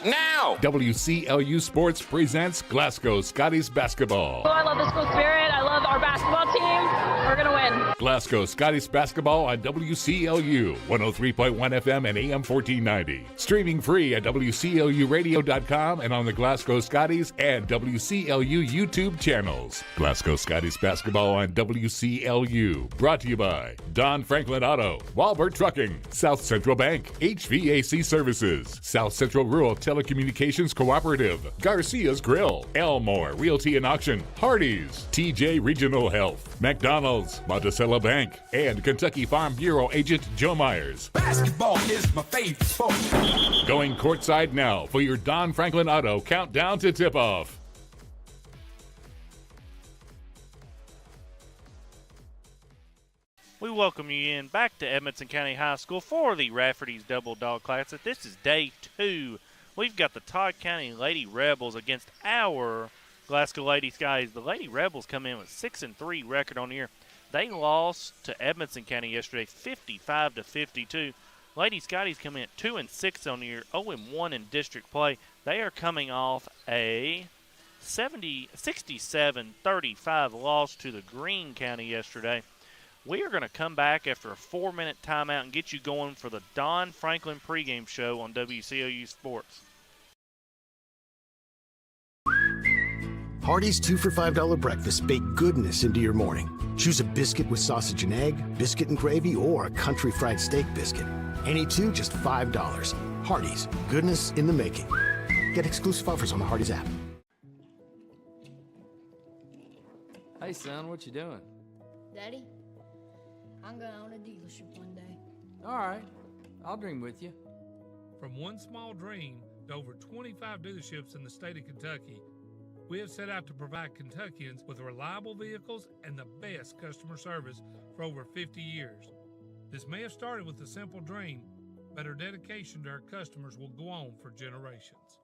now! WCLU Sports presents Glasgow Scotties basketball. Oh, I love the school spirit. I love our basketball team. We're going to win. Glasgow Scotties basketball on WCLU 103.1 FM and AM 1490. Streaming free at WCLUradio.com and on the Glasgow Scotties and WCLU YouTube channels. Glasgow Scotties basketball on WCLU. Brought to you by Don Franklin Auto, Walbert Trucking, South Central Bank, HVAC Services, South Central Rural Telecommunications Cooperative, Garcia's Grill, Elmore Realty and Auction, Hardee's, TJ Regional Health, McDonald's, Monticello Bank, and Kentucky Farm Bureau agent Joe Myers. Basketball is my favorite sport. Going courtside now for your Don Franklin Auto countdown to tip-off. We welcome you in back to Edmonson County High School for the Rafferty's Double Dog Classic. This is day 2. We've got the Todd County Lady Rebels against our Glasgow Lady Scotties. The Lady Rebels come in with 6-3 record on the year. They lost to Edmonson County yesterday, 55-52. Lady Scotties come in at 2-6 on the year, 0-1 in district play. They are coming off a 67-35 loss to the Greene County yesterday. We are going to come back after a 4-minute timeout and get you going for the Don Franklin pregame show on WCLU Sports. Hardee's 2 for $5 breakfast bake goodness into your morning. Choose a biscuit with sausage and egg, biscuit and gravy, or a country fried steak biscuit. Any two, just $5. Hardee's, goodness in the making. Get exclusive offers on the Hardee's app. Hey, son, what you doing? Daddy, I'm going to own a dealership one day. All right, I'll dream with you. From one small dream to over 25 dealerships in the state of Kentucky, we have set out to provide Kentuckians with reliable vehicles and the best customer service for over 50 years. This may have started with a simple dream, but our dedication to our customers will go on for generations.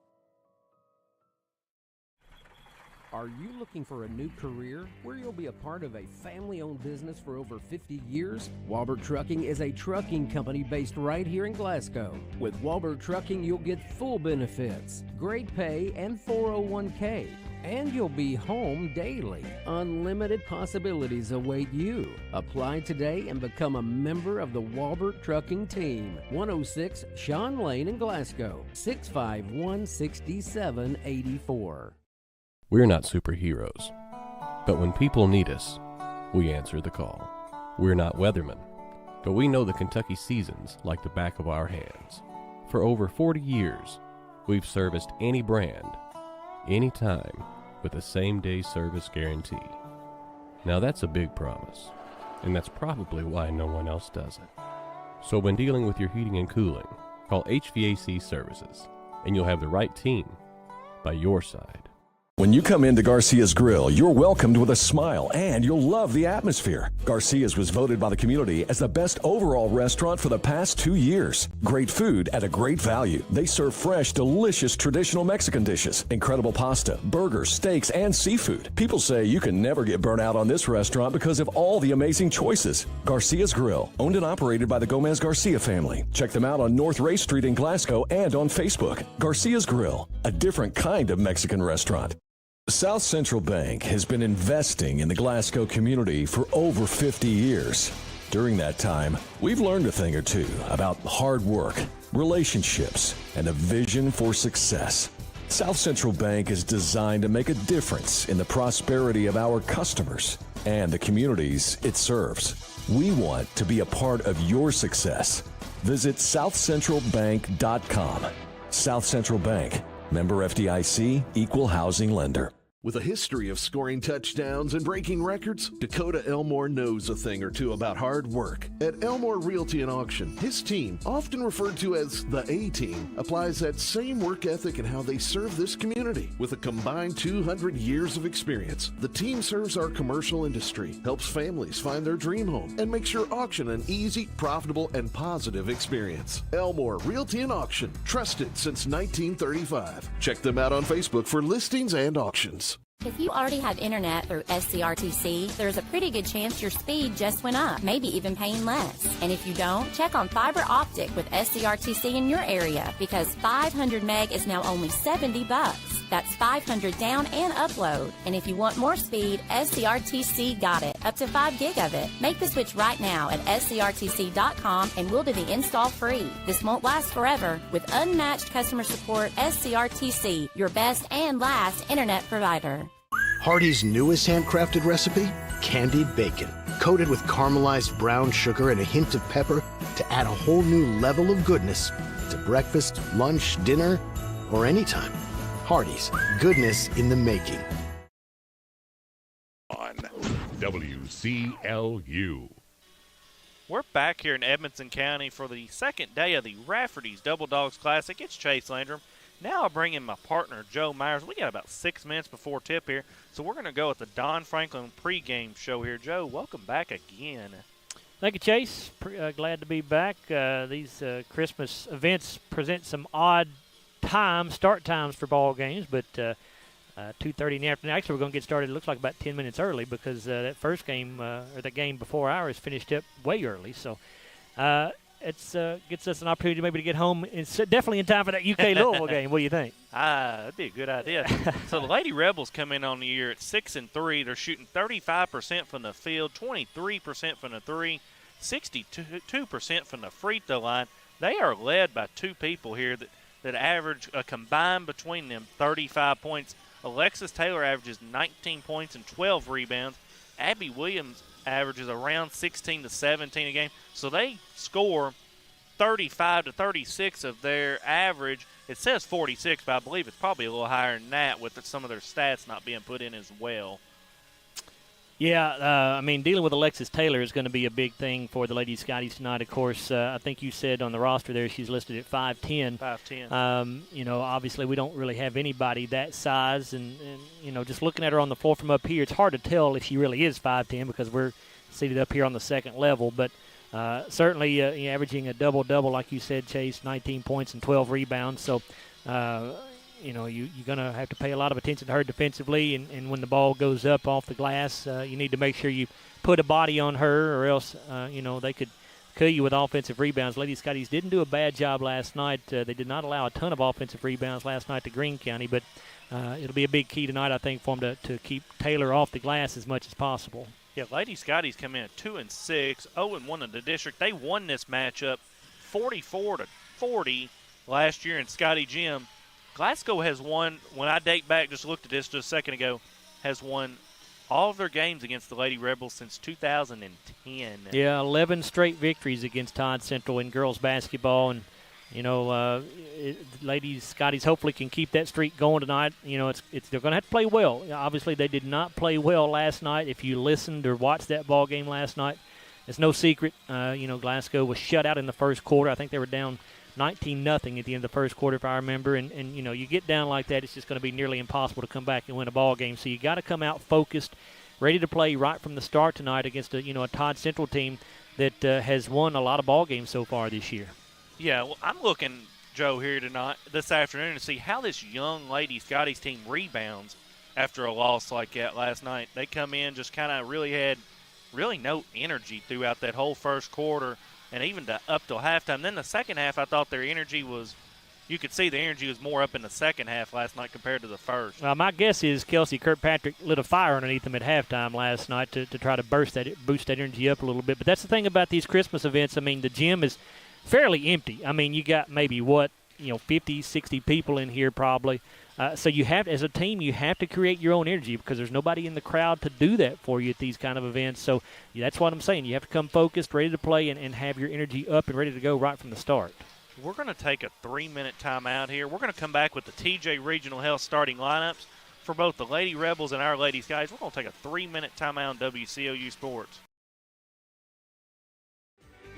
Are you looking for a new career where you'll be a part of a family-owned business for over 50 years? Walbert Trucking is a trucking company based right here in Glasgow. With Walbert Trucking, you'll get full benefits, great pay, and 401k. And you'll be home daily. Unlimited possibilities await you. Apply today and become a member of the Walbert Trucking team. 106 Shawn Lane in Glasgow, 651-6784. We're not superheroes, but when people need us, we answer the call. We're not weathermen, but we know the Kentucky seasons like the back of our hands. For over 40 years, we've serviced any brand, anytime, with the same-day service guarantee. Now that's a big promise, and that's probably why no one else does it. So when dealing with your heating and cooling, call HVAC Services, and you'll have the right team by your side. When you come into Garcia's Grill, you're welcomed with a smile and you'll love the atmosphere. Garcia's was voted by the community as the best overall restaurant for the past 2 years. Great food at a great value. They serve fresh, delicious traditional Mexican dishes, incredible pasta, burgers, steaks, and seafood. People say you can never get burnt out on this restaurant because of all the amazing choices. Garcia's Grill, owned and operated by the Gomez Garcia family. Check them out on North Ray Street in Glasgow and on Facebook. Garcia's Grill, a different kind of Mexican restaurant. South Central Bank has been investing in the Glasgow community for over 50 years. During that time, we've learned a thing or two about hard work, relationships, and a vision for success. South Central Bank is designed to make a difference in the prosperity of our customers and the communities it serves. We want to be a part of your success. Visit southcentralbank.com. South Central Bank, member FDIC, equal housing lender. With a history of scoring touchdowns and breaking records, Dakota Elmore knows a thing or two about hard work. At Elmore Realty and Auction, his team, often referred to as the A-Team, applies that same work ethic in how they serve this community. With a combined 200 years of experience, the team serves our commercial industry, helps families find their dream home, and makes your auction an easy, profitable, and positive experience. Elmore Realty and Auction, trusted since 1935. Check them out on Facebook for listings and auctions. If you already have internet through SCRTC, there's a pretty good chance your speed just went up, maybe even paying less. And if you don't, check on fiber optic with SCRTC in your area, because 500 meg is now only $70. That's 500 down and upload. And if you want more speed, SCRTC got it, up to 5 gig of it. Make the switch right now at scrtc.com and we'll do the install free. This won't last forever. With unmatched customer support, SCRTC, your best and last internet provider. Hardee's newest handcrafted recipe? Candied bacon, coated with caramelized brown sugar and a hint of pepper to add a whole new level of goodness to breakfast, lunch, dinner, or anytime. Hardee's, goodness in the making. On WCLU. We're back here in Edmonson County for the second day of the Rafferty's Double Dogs Classic. It's Chase Landrum. Now I bring in my partner, Joe Myers. We got about 6 minutes before tip here, so we're going to go with the Don Franklin pregame show here. Joe, welcome back again. Thank you, Chase. Glad to be back. These Christmas events present some odd start times for ball games, but 2:30 in the afternoon. Actually, we're going to get started, it looks like about 10 minutes early, because that first game, or the game before ours, finished up way early. So it gets us an opportunity maybe to get home. It's definitely in time for that UK Louisville game. What do you think? That'd be a good idea. So the Lady Rebels come in on the year at 6-3. They're shooting 35% from the field, 23% from the three, 62% from the free throw line. They are led by two people here that average a combined between them 35 points. Alexis Taylor averages 19 points and 12 rebounds. Abby Williams averages around 16 to 17 a game. So they score 35 to 36 of their average. It says 46, but I believe it's probably a little higher than that with some of their stats not being put in as well. Yeah, I mean, dealing with Alexis Taylor is going to be a big thing for the Lady Scotties tonight. Of course, I think you said on the roster there she's listed at 5'10". 5'10". You know, obviously we don't really have anybody that size, and you know, just looking at her on the floor from up here, it's hard to tell if she really is 5'10" because we're seated up here on the second level. But certainly averaging a double-double, like you said, Chase, 19 points and 12 rebounds. So, you know, you're going to have to pay a lot of attention to her defensively, and when the ball goes up off the glass, you need to make sure you put a body on her, or else, you know, they could kill you with offensive rebounds. Lady Scotties didn't do a bad job last night. They did not allow a ton of offensive rebounds last night to Greene County, but it'll be a big key tonight, I think, for them to keep Taylor off the glass as much as possible. Yeah, Lady Scotties come in at 2-6, 0-1 in the district. They won this matchup 44-40 last year in Scotty Gym. Glasgow has won, when I date back, just looked at this just a second ago, has won all of their games against the Lady Rebels since 2010. Yeah, 11 straight victories against Todd Central in girls basketball. And, you know, Lady Scotties hopefully can keep that streak going tonight. You know, they're going to have to play well. Obviously, they did not play well last night. If you listened or watched that ball game last night, it's no secret. You know, Glasgow was shut out in the first quarter. I think they were down 19-0 at the end of the first quarter, if I remember. And you know, you get down like that, it's just going to be nearly impossible to come back and win a ball game. So you got to come out focused, ready to play right from the start tonight against a Todd Central team that has won a lot of ball games so far this year. Yeah, well, I'm looking, Joe, here this afternoon to see how this young Lady Scotties team rebounds after a loss like that last night. They come in just kind of had no energy throughout that whole first quarter, and even up till halftime. Then the second half, I thought their energy was – you could see the energy was more up in the second half last night compared to the first. Well, my guess is Kelsey Kirkpatrick lit a fire underneath them at halftime last night to try to boost that energy up a little bit. But that's the thing about these Christmas events. I mean, the gym is fairly empty. I mean, you got maybe 50, 60 people in here probably. So you have, as a team, you have to create your own energy because there's nobody in the crowd to do that for you at these kind of events. So that's what I'm saying. You have to come focused, ready to play, and have your energy up and ready to go right from the start. We're going to take a 3-minute timeout here. We're going to come back with the TJ Regional Health starting lineups for both the Lady Rebels and our Lady Scotties. We're going to take a 3-minute timeout on WCLU Sports.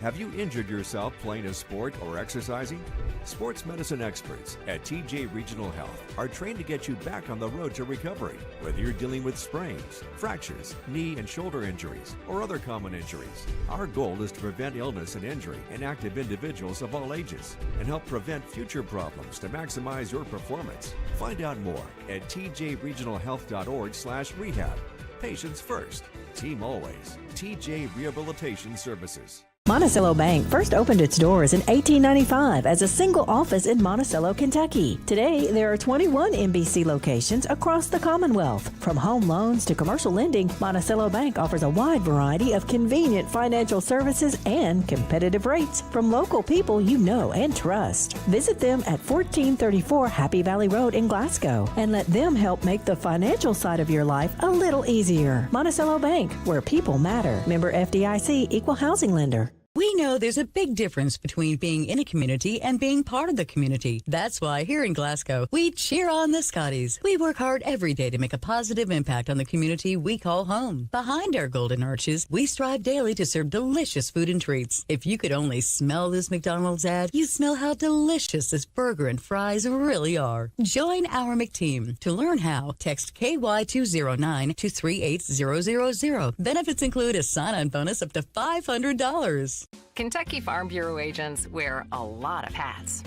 Have you injured yourself playing a sport or exercising? Sports medicine experts at TJ Regional Health are trained to get you back on the road to recovery, whether you're dealing with sprains, fractures, knee and shoulder injuries, or other common injuries. Our goal is to prevent illness and injury in active individuals of all ages and help prevent future problems to maximize your performance. Find out more at tjregionalhealth.org/rehab. Patients first, team always. TJ Rehabilitation Services. Monticello Bank first opened its doors in 1895 as a single office in Monticello, Kentucky. Today, there are 21 MBC locations across the Commonwealth. From home loans to commercial lending, Monticello Bank offers a wide variety of convenient financial services and competitive rates from local people you know and trust. Visit them at 1434 Happy Valley Road in Glasgow and let them help make the financial side of your life a little easier. Monticello Bank, where people matter. Member FDIC, Equal Housing Lender. We know there's a big difference between being in a community and being part of the community. That's why here in Glasgow, we cheer on the Scotties. We work hard every day to make a positive impact on the community we call home. Behind our golden arches, we strive daily to serve delicious food and treats. If you could only smell this McDonald's ad, you'd smell how delicious this burger and fries really are. Join our McTeam. To learn how, text KY209 to 38000. Benefits include a sign-on bonus up to $500. Kentucky Farm Bureau agents wear a lot of hats.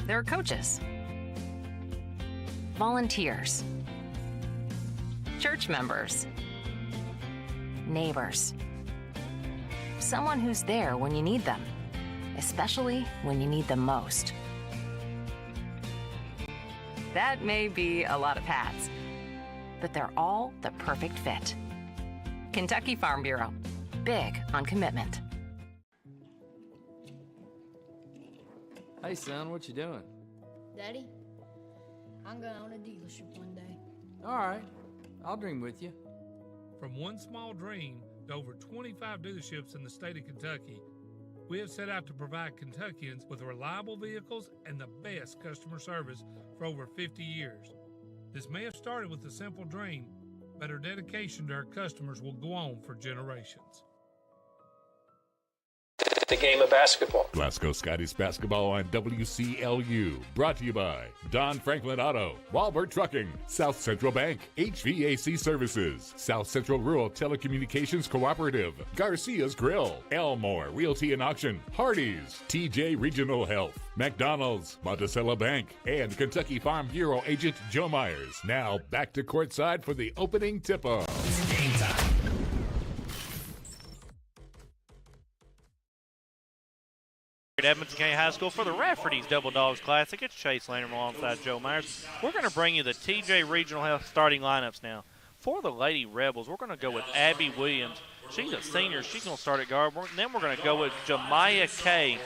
They're coaches, volunteers, church members, neighbors, someone who's there when you need them, especially when you need them most. That may be a lot of hats, but they're all the perfect fit. Kentucky Farm Bureau, big on commitment. Hey, son, what you doing? Daddy, I'm going to own a dealership one day. All right, I'll dream with you. From one small dream to over 25 dealerships in the state of Kentucky, we have set out to provide Kentuckians with reliable vehicles and the best customer service for over 50 years. This may have started with a simple dream, but our dedication to our customers will go on for generations. The game of basketball. Glasgow Scotties basketball on WCLU. Brought to you by Don Franklin Auto, Walbert Trucking, South Central Bank, HVAC Services, South Central Rural Telecommunications Cooperative, Garcia's Grill, Elmore Realty and Auction, Hardee's, TJ Regional Health, McDonald's, Monticello Bank, and Kentucky Farm Bureau agent Joe Myers. Now back to courtside for the opening tip-off. It's game time. At Edmonson County High School for the Rafferty's Double Dogs Classic. It's Chase Lanham alongside Joe Myers. We're going to bring you the TJ Regional Health starting lineups now. For the Lady Rebels, we're going to go with Abby Williams. She's a senior. She's going to start at guard. Then we're going to go with Jemiah Kay.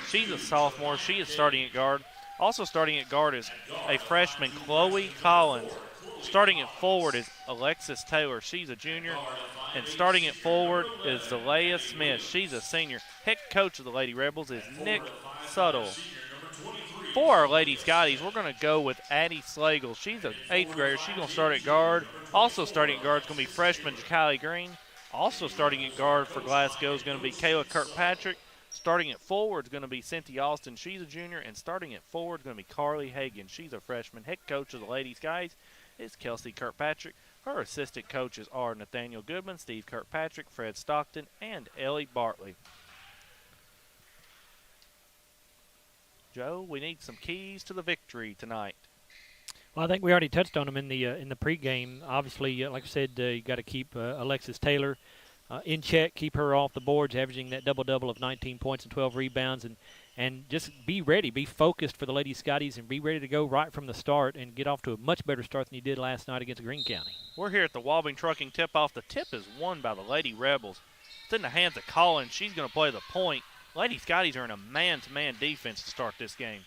She's a sophomore. She is starting at guard. Also starting at guard is a freshman, Chloe Collins. Starting at forward is Alexis Taylor. She's a junior. And starting at forward is Zelaya Smith. She's a senior. Head coach of the Lady Rebels is Nick Suttle. For our Lady Scotties, we're going to go with Addie Slagle. She's an 8th grader. She's going to start at guard. Also starting at guard is going to be freshman Jakylie Green. Also starting at guard for Glasgow is going to be Kayla Kirkpatrick. Starting at forward is going to be Cynthia Austin. She's a junior. And starting at forward is going to be Carly Hagan. She's a freshman. Head coach of the Lady Scotties is Kelsey Kirkpatrick. Her assistant coaches are Nathaniel Goodman, Steve Kirkpatrick, Fred Stockton, and Ellie Bartley. Joe, we need some keys to the victory tonight. Well, I think we already touched on them in the pregame. Obviously, like I said, you got to keep Alexis Taylor in check, keep her off the boards, averaging that double-double of 19 points and 12 rebounds, and just be ready, be focused for the Lady Scotties, and be ready to go right from the start and get off to a much better start than you did last night against Greene County. We're here at the Walbing Trucking tip-off. The tip is won by the Lady Rebels. It's in the hands of Collins. She's going to play the point. Lady Scotties are in a man-to-man defense to start this game.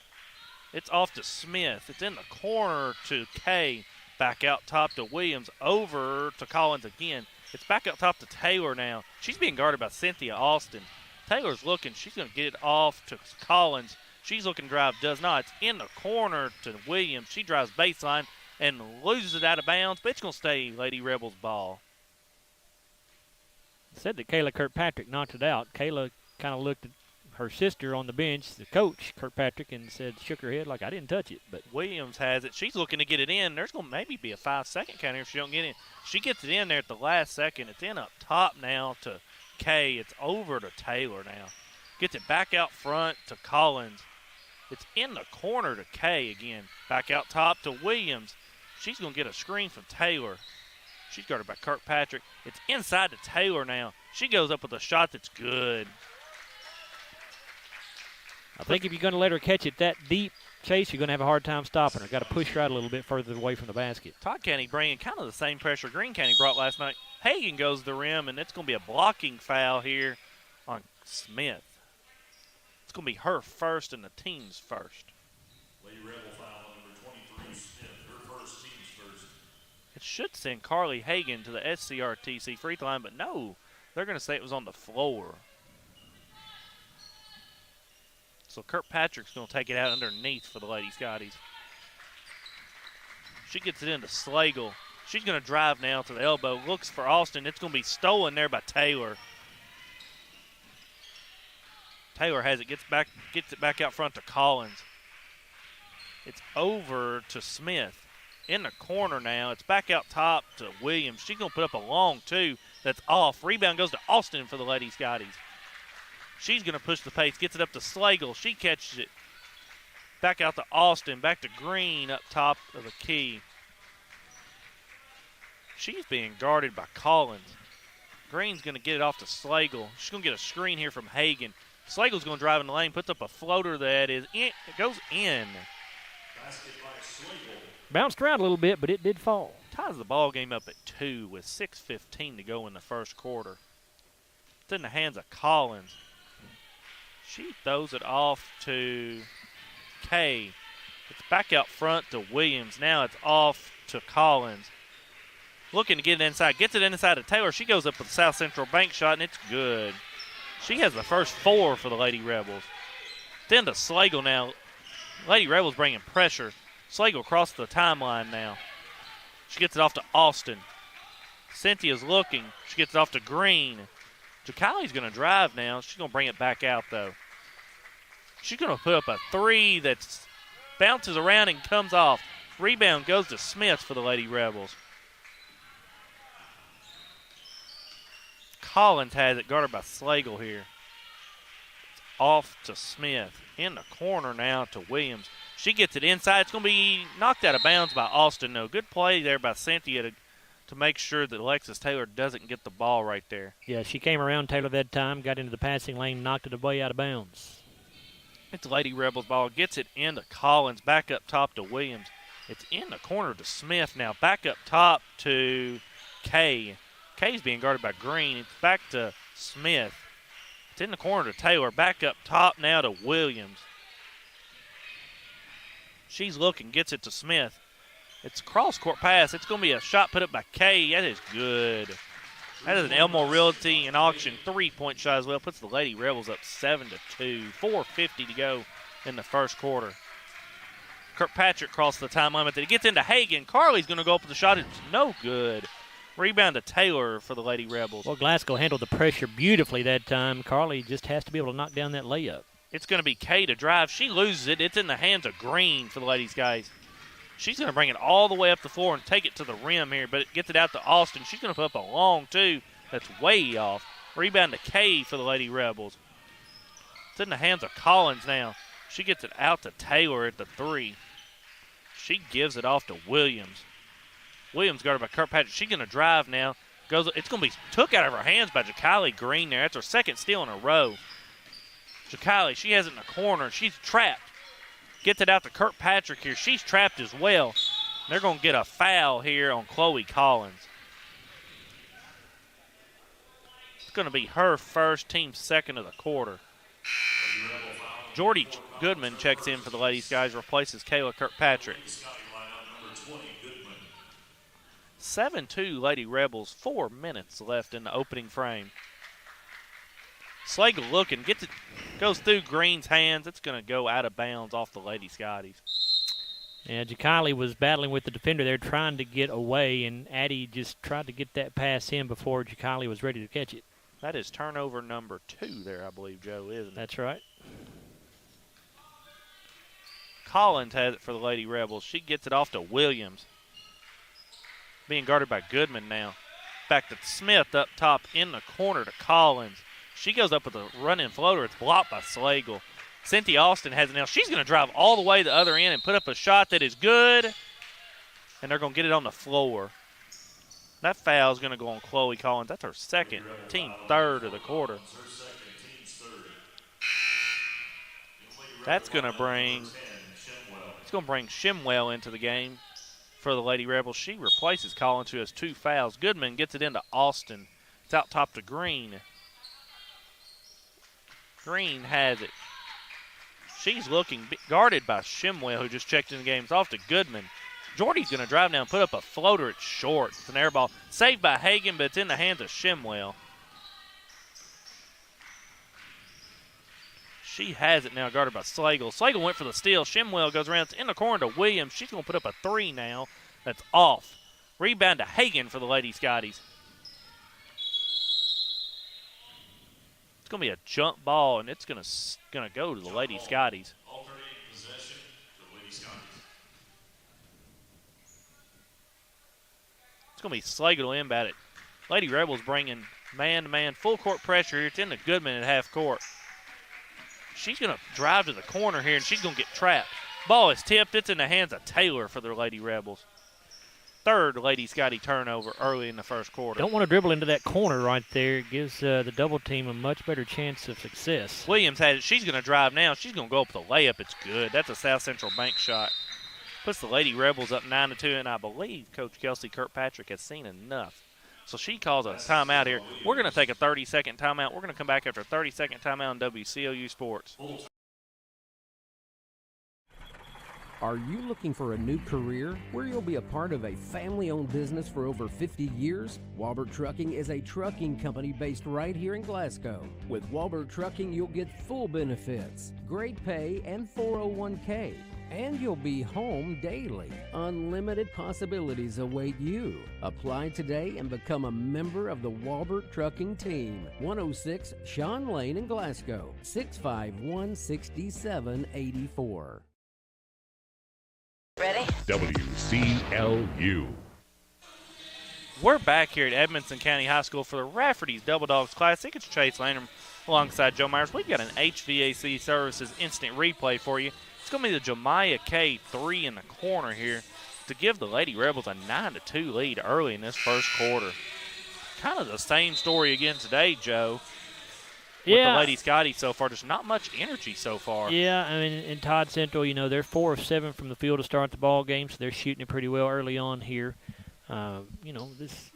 It's off to Smith. It's in the corner to Kay. Back out top to Williams. Over to Collins again. It's back up top to Taylor now. She's being guarded by Cynthia Austin. Taylor's looking. She's going to get it off to Collins. She's looking to drive. Does not. It's in the corner to Williams. She drives baseline and loses it out of bounds, but it's going to stay Lady Rebels ball. Said that Kayla Kirkpatrick knocked it out. Kayla kind of looked at her sister on the bench, the coach, Kirkpatrick, and shook her head like, I didn't touch it. But Williams has it. She's looking to get it in. There's going to maybe be a 5-second count here if she don't get it in. She gets it in there at the last second. It's in up top now to Kay. It's over to Taylor now. Gets it back out front to Collins. It's in the corner to Kay again. Back out top to Williams. She's going to get a screen from Taylor. She's guarded by Kirkpatrick. It's inside to Taylor now. She goes up with a shot that's good. I think if you're going to let her catch it that deep, Chase, you're going to have a hard time stopping her. Got to push her out a little bit further away from the basket. Todd County bringing kind of the same pressure Greene County brought last night. Hagan goes to the rim, and it's going to be a blocking foul here on Smith. It's going to be her first and the team's first. Lady Rebel foul number 23, Smith, her first, team's first. It should send Carly Hagan to the SCRTC free throw line, but no, they're going to say it was on the floor. So Kirkpatrick's going to take it out underneath for the Lady Scotties. She gets it into Slagle. She's going to drive now to the elbow. Looks for Austin. It's going to be stolen there by Taylor. Taylor has it. Gets it back out front to Collins. It's over to Smith. In the corner now. It's back out top to Williams. She's going to put up a long two. That's off. Rebound goes to Austin for the Lady Scotties. She's going to push the pace, gets it up to Slagle. She catches it. Back out to Austin, back to Green up top of the key. She's being guarded by Collins. Green's going to get it off to Slagle. She's going to get a screen here from Hagan. Slagle's going to drive in the lane, puts up a floater that is in. It goes in. Basket by Slagle. Bounced around a little bit, but it did fall. Ties the ball game up at 2 with 6:15 to go in the first quarter. It's in the hands of Collins. She throws it off to Kay. It's back out front to Williams. Now it's off to Collins. Looking to get it inside. Gets it inside to Taylor. She goes up with the South Central bank shot, and it's good. She has the first 4 for the Lady Rebels. Then to Slagle now. Lady Rebels bringing pressure. Slagle across the timeline now. She gets it off to Austin. Cynthia's looking. She gets it off to Green. Jacali's going to drive now. She's going to bring it back out, though. She's going to put up a 3 that bounces around and comes off. Rebound goes to Smith for the Lady Rebels. Collins has it, guarded by Slagle here. It's off to Smith. In the corner now to Williams. She gets it inside. It's going to be knocked out of bounds by Austin, though. Good play there by Cynthia to make sure that Alexis Taylor doesn't get the ball right there. Yeah, she came around Taylor that time, got into the passing lane, knocked it away out of bounds. It's Lady Rebels ball. Gets it into Collins, back up top to Williams. It's in the corner to Smith now. Back up top to Kay. Kay's being guarded by Green. It's back to Smith. It's in the corner to Taylor. Back up top now to Williams. She's looking, gets it to Smith. It's a cross-court pass. It's going to be a shot put up by Kay. That is good. That is an Elmore Realty and Auction 3-point shot as well. Puts the Lady Rebels up 7-2. 4:50 to go in the first quarter. Kirkpatrick crossed the timeline, but then it gets into Hagan. Carly's going to go up with the shot. It's no good. Rebound to Taylor for the Lady Rebels. Well, Glasgow handled the pressure beautifully that time. Carly just has to be able to knock down that layup. It's going to be Kay to drive. She loses it. It's in the hands of Green for the Ladies, guys. She's going to bring it all the way up the floor and take it to the rim here, but it gets it out to Austin. She's going to put up a long 2 that's way off. Rebound to Kay for the Lady Rebels. It's in the hands of Collins now. She gets it out to Taylor at the 3. She gives it off to Williams. Williams guarded by Kirkpatrick. She's going to drive now. It's going to be took out of her hands by Jacali Green there. That's her second steal in a row. Jacali, she has it in the corner. She's trapped. Gets it out to Kirkpatrick here. She's trapped as well. They're going to get a foul here on Chloe Collins. It's going to be her first, team second of the quarter. Jordy Goodman checks in for the Ladies, guys, replaces Kayla Kirkpatrick. 7-2 Lady Rebels, 4 minutes left in the opening frame. Slagle looking, gets it, goes through Green's hands. It's going to go out of bounds off the Lady Scotties. Yeah, Jacali was battling with the defender there, trying to get away, and Addie just tried to get that pass in before Jacali was ready to catch it. That is turnover number 2 there, I believe, Joe, isn't it? That's right. Collins has it for the Lady Rebels. She gets it off to Williams. Being guarded by Goodman now. Back to Smith up top in the corner to Collins. She goes up with a run-in floater. It's blocked by Slagle. Cynthia Austin has it now. She's going to drive all the way to the other end and put up a shot that is good. And they're going to get it on the floor. That foul is going to go on Chloe Collins. That's her second, team third of the quarter. That's going to bring Shimwell into the game for the Lady Rebels. She replaces Collins, who has 2 fouls. Goodman gets it into Austin. It's out top to Green. Green has it. She's looking guarded by Shimwell, who just checked in the game. It's off to Goodman. Jordy's going to drive down and put up a floater. It's short. It's an air ball. Saved by Hagan, but it's in the hands of Shimwell. She has it now, guarded by Slagle. Slagle went for the steal. Shimwell goes around. It's in the corner to Williams. She's going to put up a 3 now. That's off. Rebound to Hagan for the Lady Scotties. It's going to be a jump ball, and it's going to go to the Lady Scotties. Alternating possession for the Lady Scotties. It's going to be Slagle to inbound it. Lady Rebels bringing man-to-man full court pressure here. It's into Goodman at half court. She's going to drive to the corner here, and she's going to get trapped. Ball is tipped. It's in the hands of Taylor for the Lady Rebels. Third Lady Scottie turnover early in the first quarter. Don't want to dribble into that corner right there. It gives the double team a much better chance of success. Williams has it. She's going to drive now. She's going to go up with a layup. It's good. That's a South Central bank shot. Puts the Lady Rebels up 9-2, and I believe Coach Kelsey Kirkpatrick has seen enough. So she calls a timeout here. We're going to take a 30-second timeout. We're going to come back after a 30-second timeout on WCLU Sports. Are you looking for a new career where you'll be a part of a family-owned business for over 50 years? Walbert Trucking is a trucking company based right here in Glasgow. With Walbert Trucking, you'll get full benefits, great pay, and 401k. And you'll be home daily. Unlimited possibilities await you. Apply today and become a member of the Walbert Trucking team. 106 Sean Lane in Glasgow, 651-6784. Ready? WCLU. We're back here at Edmonson County High School for the Rafferty's Double Dogs Classic. It's Chase Landrum alongside Joe Myers. We've got an HVAC Services instant replay for you. It's going to be the Jemiah K 3 in the corner here to give the Lady Rebels a 9-2 lead early in this first quarter. Kind of the same story again today, Joe. With the Lady Scotties so far, there's not much energy so far. Yeah, I mean, in Todd Central, you know, they're 4 of 7 from the field to start the ball game, so they're shooting it pretty well early on here. You know, this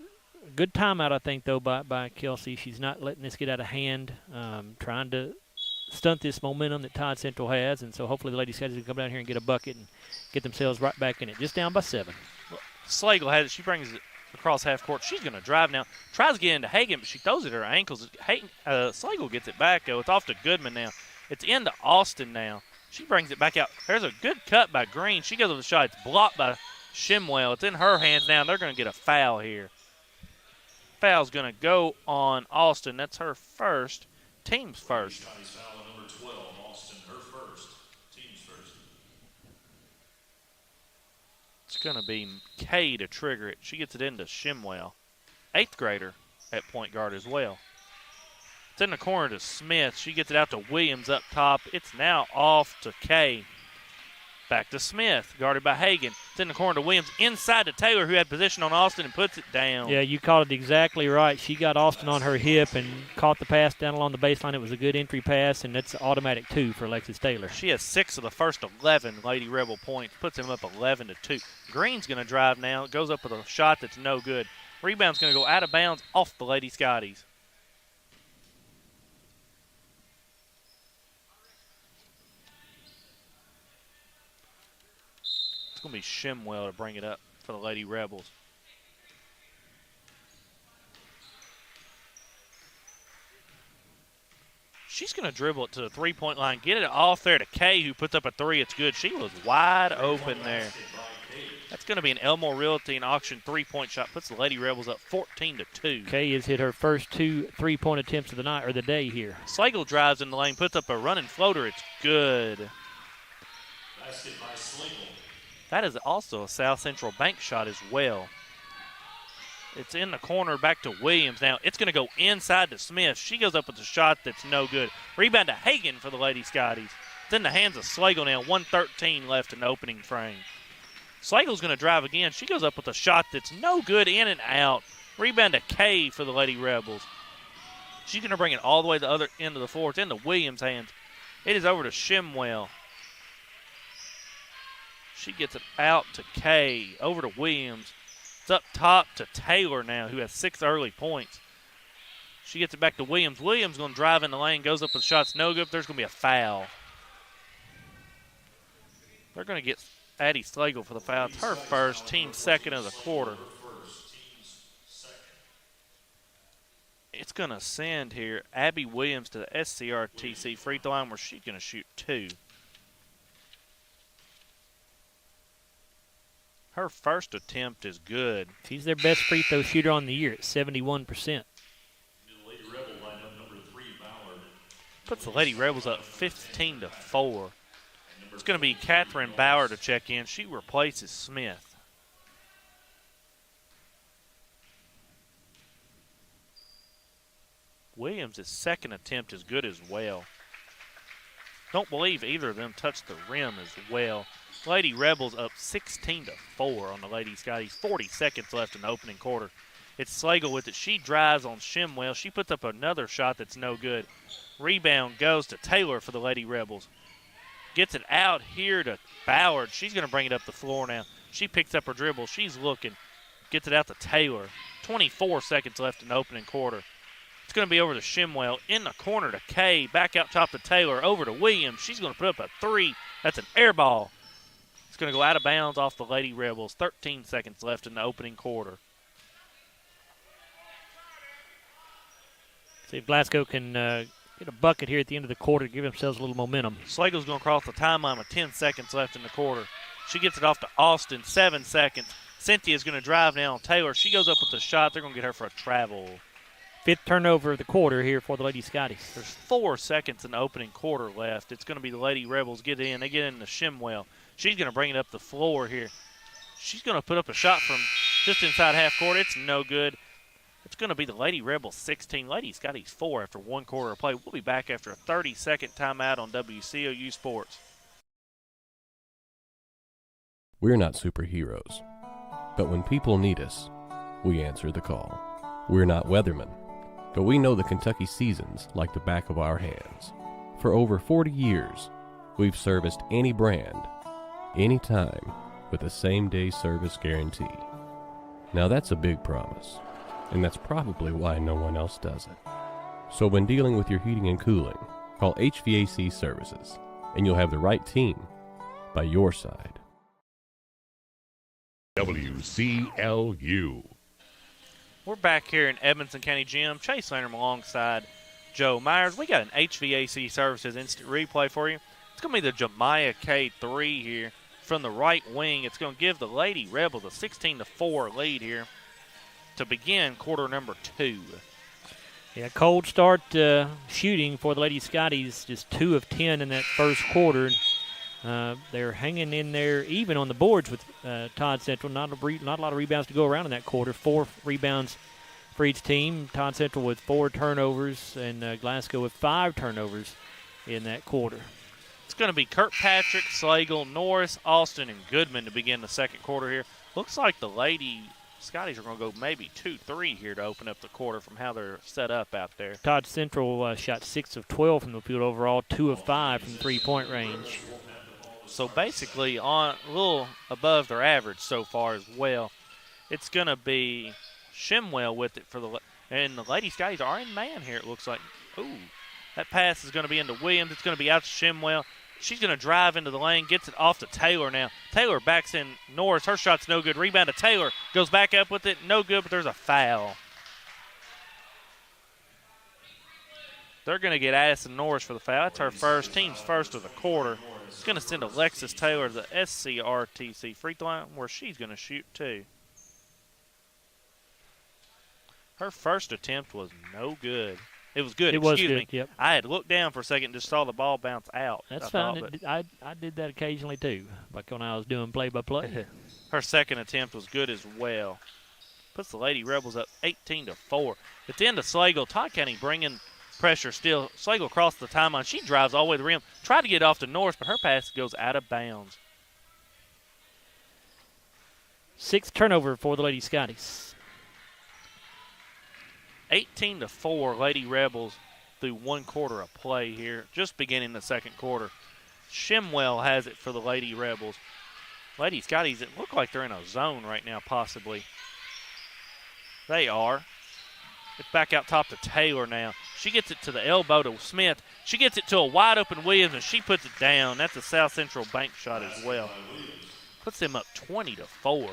good timeout, I think, though, by Kelsey. She's not letting this get out of hand, trying to stunt this momentum that Todd Central has, and so hopefully the Lady Scotties can come down here and get a bucket and get themselves right back in it. Just down by 7. Slagle has it. She brings it across half court. She's going to drive now. Tries to get into Hagan, but she throws it at her ankles. Slagle gets it back, though. It's off to Goodman now. It's into Austin now. She brings it back out. There's a good cut by Green. She goes with the shot. It's blocked by Shimwell. It's in her hands now, and they're going to get a foul here. Foul's going to go on Austin. That's her first. Team's first. Foul number 12, Austin, her first. Team's first. It's going to be Kay to trigger it. She gets it into Shimwell. 8th grader at point guard as well. It's in the corner to Smith. She gets it out to Williams up top. It's now off to Kay. Back to Smith, guarded by Hagan. It's in the corner to Williams. Inside to Taylor, who had position on Austin, and puts it down. Yeah, you called it exactly right. She got Austin on her hip and caught the pass down along the baseline. It was a good entry pass, and that's automatic 2 for Alexis Taylor. She has 6 of the first 11 Lady Rebel points. Puts him up 11-2. Green's going to drive now. Goes up with a shot that's no good. Rebound's going to go out of bounds off the Lady Scotties. It's going to be Shimwell to bring it up for the Lady Rebels. She's going to dribble it to the three-point line, get it off there to Kay, who puts up a 3. It's good. She was wide open there. That's going to be an Elmore Realty and Auction three-point shot. Puts the Lady Rebels up 14-2. Kay has hit her first 2 3-point attempts of the night or the day here. Slagle drives in the lane, puts up a running floater. It's good. Basket by Slagle. That is also a South Central bank shot as well. It's in the corner back to Williams. Now it's going to go inside to Smith. She goes up with a shot that's no good. Rebound to Hagan for the Lady Scotties. It's in the hands of Slagle now. 1:13 left in the opening frame. Slagle's going to drive again. She goes up with a shot that's no good, in and out. Rebound to Kay for the Lady Rebels. She's going to bring it all the way to the other end of the floor. It's in the Williams' hands. It is over to Shimwell. She gets it out to Kay. Over to Williams. It's up top to Taylor now, who has 6 early points. She gets it back to Williams. Williams going to drive in the lane, goes up with shots no good. There's going to be a foul. They're going to get Addie Slagle for the foul. It's her first, team second of the quarter. It's going to send here Abby Williams to the SCRTC free throw line where she's going to shoot 2. Her first attempt is good. She's their best free throw shooter on the year at 71%. Lady Rebel lineup number 3, Ballard. Puts the Lady Rebels up 15-4. It's going to be Catherine Bauer to check in. She replaces Smith. Williams' second attempt is good as well. Don't believe either of them touched the rim as well. Lady Rebels up 16-4 on the Lady Scotties. 40 seconds left in the opening quarter. It's Slagle with it. She drives on Shimwell. She puts up another shot that's no good. Rebound goes to Taylor for the Lady Rebels. Gets it out here to Ballard. She's going to bring it up the floor now. She picks up her dribble. She's looking. Gets it out to Taylor. 24 seconds left in the opening quarter. It's going to be over to Shimwell. In the corner to Kay. Back out top to Taylor. Over to Williams. She's going to put up a 3. That's an air ball. It's going to go out of bounds off the Lady Rebels. 13 seconds left in the opening quarter. See if Glasgow can get a bucket here at the end of the quarter to give themselves a little momentum. Slagle's going to cross the timeline with 10 seconds left in the quarter. She gets it off to Austin, 7 seconds. Cynthia's going to drive now on Taylor. She goes up with the shot. They're going to get her for a travel. 5th turnover of the quarter here for the Lady Scotties. There's 4 seconds in the opening quarter left. It's going to be the Lady Rebels get in. They get in to Shimwell. She's going to bring it up the floor here. She's going to put up a shot from just inside half court. It's no good. It's going to be the Lady Rebels 16, Lady Scotties 4 after 1 quarter of play. We'll be back after a 30-second timeout on WCLU Sports. We're not superheroes, but when people need us, we answer the call. We're not weathermen, but we know the Kentucky seasons like the back of our hands. For over 40 years, we've serviced any brand, anytime, with the same-day service guarantee. Now that's a big promise, and that's probably why no one else does it. So when dealing with your heating and cooling, call HVAC Services, and you'll have the right team by your side. WCLU. We're back here in Edmonson County Gym. Chase Lanham alongside Joe Myers. We got an HVAC Services instant replay for you. It's going to be the Jemiah K3 here from the right wing. It's going to give the Lady Rebels a 16-4 lead here to begin quarter number 2. Yeah, cold start shooting for the Lady Scotties, just 2 of 10 in that first quarter. They're hanging in there even on the boards with Todd Central. Not a lot of rebounds to go around in that quarter. 4 rebounds for each team. Todd Central with 4 turnovers and Glasgow with 5 turnovers in that quarter. It's going to be Kirkpatrick, Slagle, Norris, Austin, and Goodman to begin the second quarter here. Looks like the Lady Scotties are going to go maybe 2-3 here to open up the quarter from how they're set up out there. Todd Central shot 6 of 12 from the field overall, 2 of 5 from 3-point range. So basically on a little above their average so far as well. It's going to be Shimwell with it for and the Lady Scotties are in man here, it looks like. Ooh, that pass is going to be into Williams. It's going to be out to Shimwell. She's going to drive into the lane, gets it off to Taylor now. Taylor backs in Norris. Her shot's no good. Rebound to Taylor. Goes back up with it. No good, but there's a foul. They're going to get Addison Norris for the foul. That's her first, team's first of the quarter. It's going to send Alexis Taylor to the SCRTC free throw line where she's going to shoot 2. Her first attempt was no good. It was good. It was Excuse good, me. yep. I had looked down for a second and just saw the ball bounce out. That's fine. I did that occasionally too, like when I was doing play-by-play. Her second attempt was good as well. Puts the Lady Rebels up 18-4. At the end of Slagle, Todd County bringing pressure still. Slagle across the timeline. She drives all the way to the rim. Tried to get off to Norris, but her pass goes out of bounds. 6th turnover for the Lady Scotties. 18-4 Lady Rebels through 1 quarter of play here, just beginning the second quarter. Shimwell has it for the Lady Rebels. Lady Scotties, it look like they're in a zone right now, possibly. They are. It's back out top to Taylor now. She gets it to the elbow to Smith. She gets it to a wide-open Williams, and she puts it down. That's a South Central bank shot as well. Puts them up 20-4.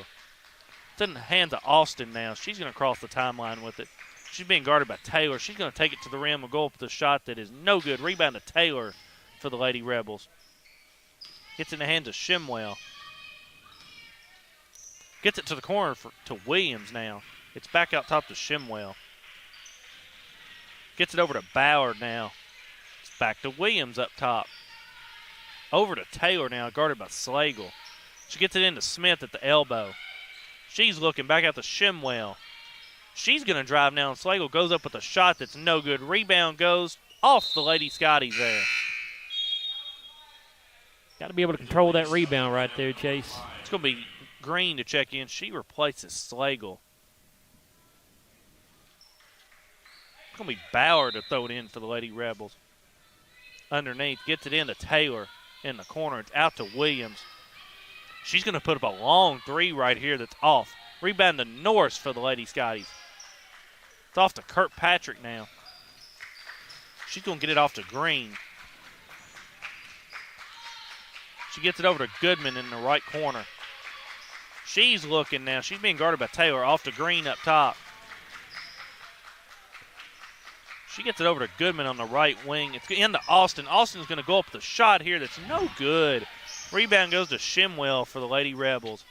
It's in the hands of Austin now. She's going to cross the timeline with it. She's being guarded by Taylor. She's going to take it to the rim and go up with a shot that is no good. Rebound to Taylor for the Lady Rebels. Gets in the hands of Shimwell. Gets it to the corner to Williams now. It's back out top to Shimwell. Gets it over to Ballard now. It's back to Williams up top. Over to Taylor now, guarded by Slagle. She gets it into Smith at the elbow. She's looking back out to Shimwell. She's going to drive now, and Slagle goes up with a shot that's no good. Rebound goes off the Lady Scotties there. Got to be able to control that rebound right there, Chase. It's going to be Green to check in. She replaces Slagle. It's going to be Bauer to throw it in for the Lady Rebels. Underneath, gets it into Taylor in the corner. It's out to Williams. She's going to put up a long 3 right here that's off. Rebound to Norris for the Lady Scotties. It's off to Kirkpatrick now. She's going to get it off to Green. She gets it over to Goodman in the right corner. She's looking now. She's being guarded by Taylor. Off to Green up top. She gets it over to Goodman on the right wing. It's into Austin. Austin's going to go up with a shot here that's no good. Rebound goes to Shimwell for the Lady Rebels.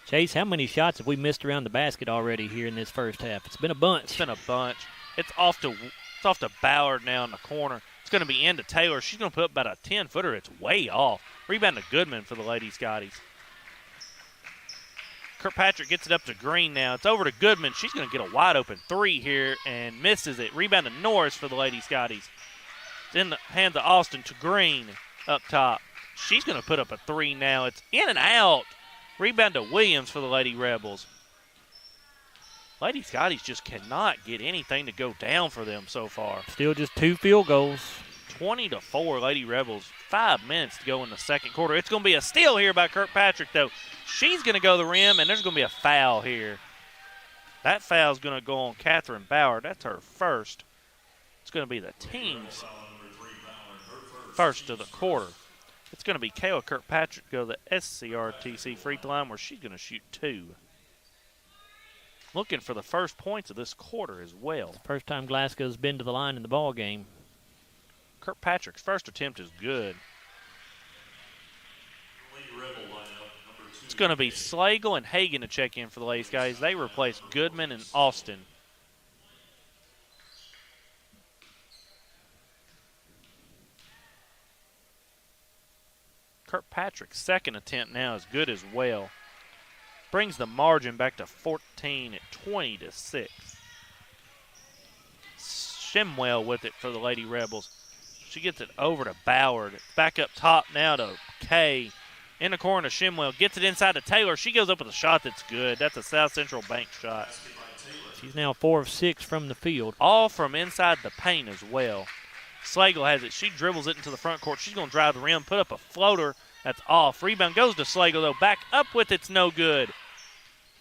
Chase, how many shots have we missed around the basket already here in this first half? It's been a bunch. It's been a bunch. It's off to Ballard now in the corner. It's going to be into Taylor. She's going to put up about a 10-footer. It's way off. Rebound to Goodman for the Lady Scotties. Kirkpatrick gets it up to Green now. It's over to Goodman. She's going to get a wide-open 3 here and misses it. Rebound to Norris for the Lady Scotties. It's in the hands of Austin to Green up top. She's going to put up a 3 now. It's in and out. Rebound to Williams for the Lady Rebels. Lady Scotties just cannot get anything to go down for them so far. Still just 2 field goals. 20-4 Lady Rebels. 5 minutes to go in the second quarter. It's going to be a steal here by Kirkpatrick, though. She's going to go to the rim, and there's going to be a foul here. That foul's going to go on Catherine Bauer. That's her first. It's going to be the team's first of the quarter. It's going to be Kayla Kirkpatrick go to the SCRTC free throw line where she's going to shoot 2. Looking for the first points of this quarter as well. First time Glasgow's been to the line in the ball game. Kirkpatrick's first attempt is good. It's going to be Slagle and Hagan to check in for the Lady Scotties. They replace Goodman and Austin. Kirkpatrick's second attempt now is good as well. Brings the margin back to 14 at 20-6. Shimwell with it for the Lady Rebels. She gets it over to Ballard. Back up top now to Kay. In the corner to Shimwell. Gets it inside to Taylor. She goes up with a shot that's good. That's a South Central bank shot. She's now 4 of 6 from the field. All from inside the paint as well. Slagle has it. She dribbles it into the front court. She's going to drive the rim, put up a floater. That's off. Rebound goes to Slagle, though. Back up with it's no good.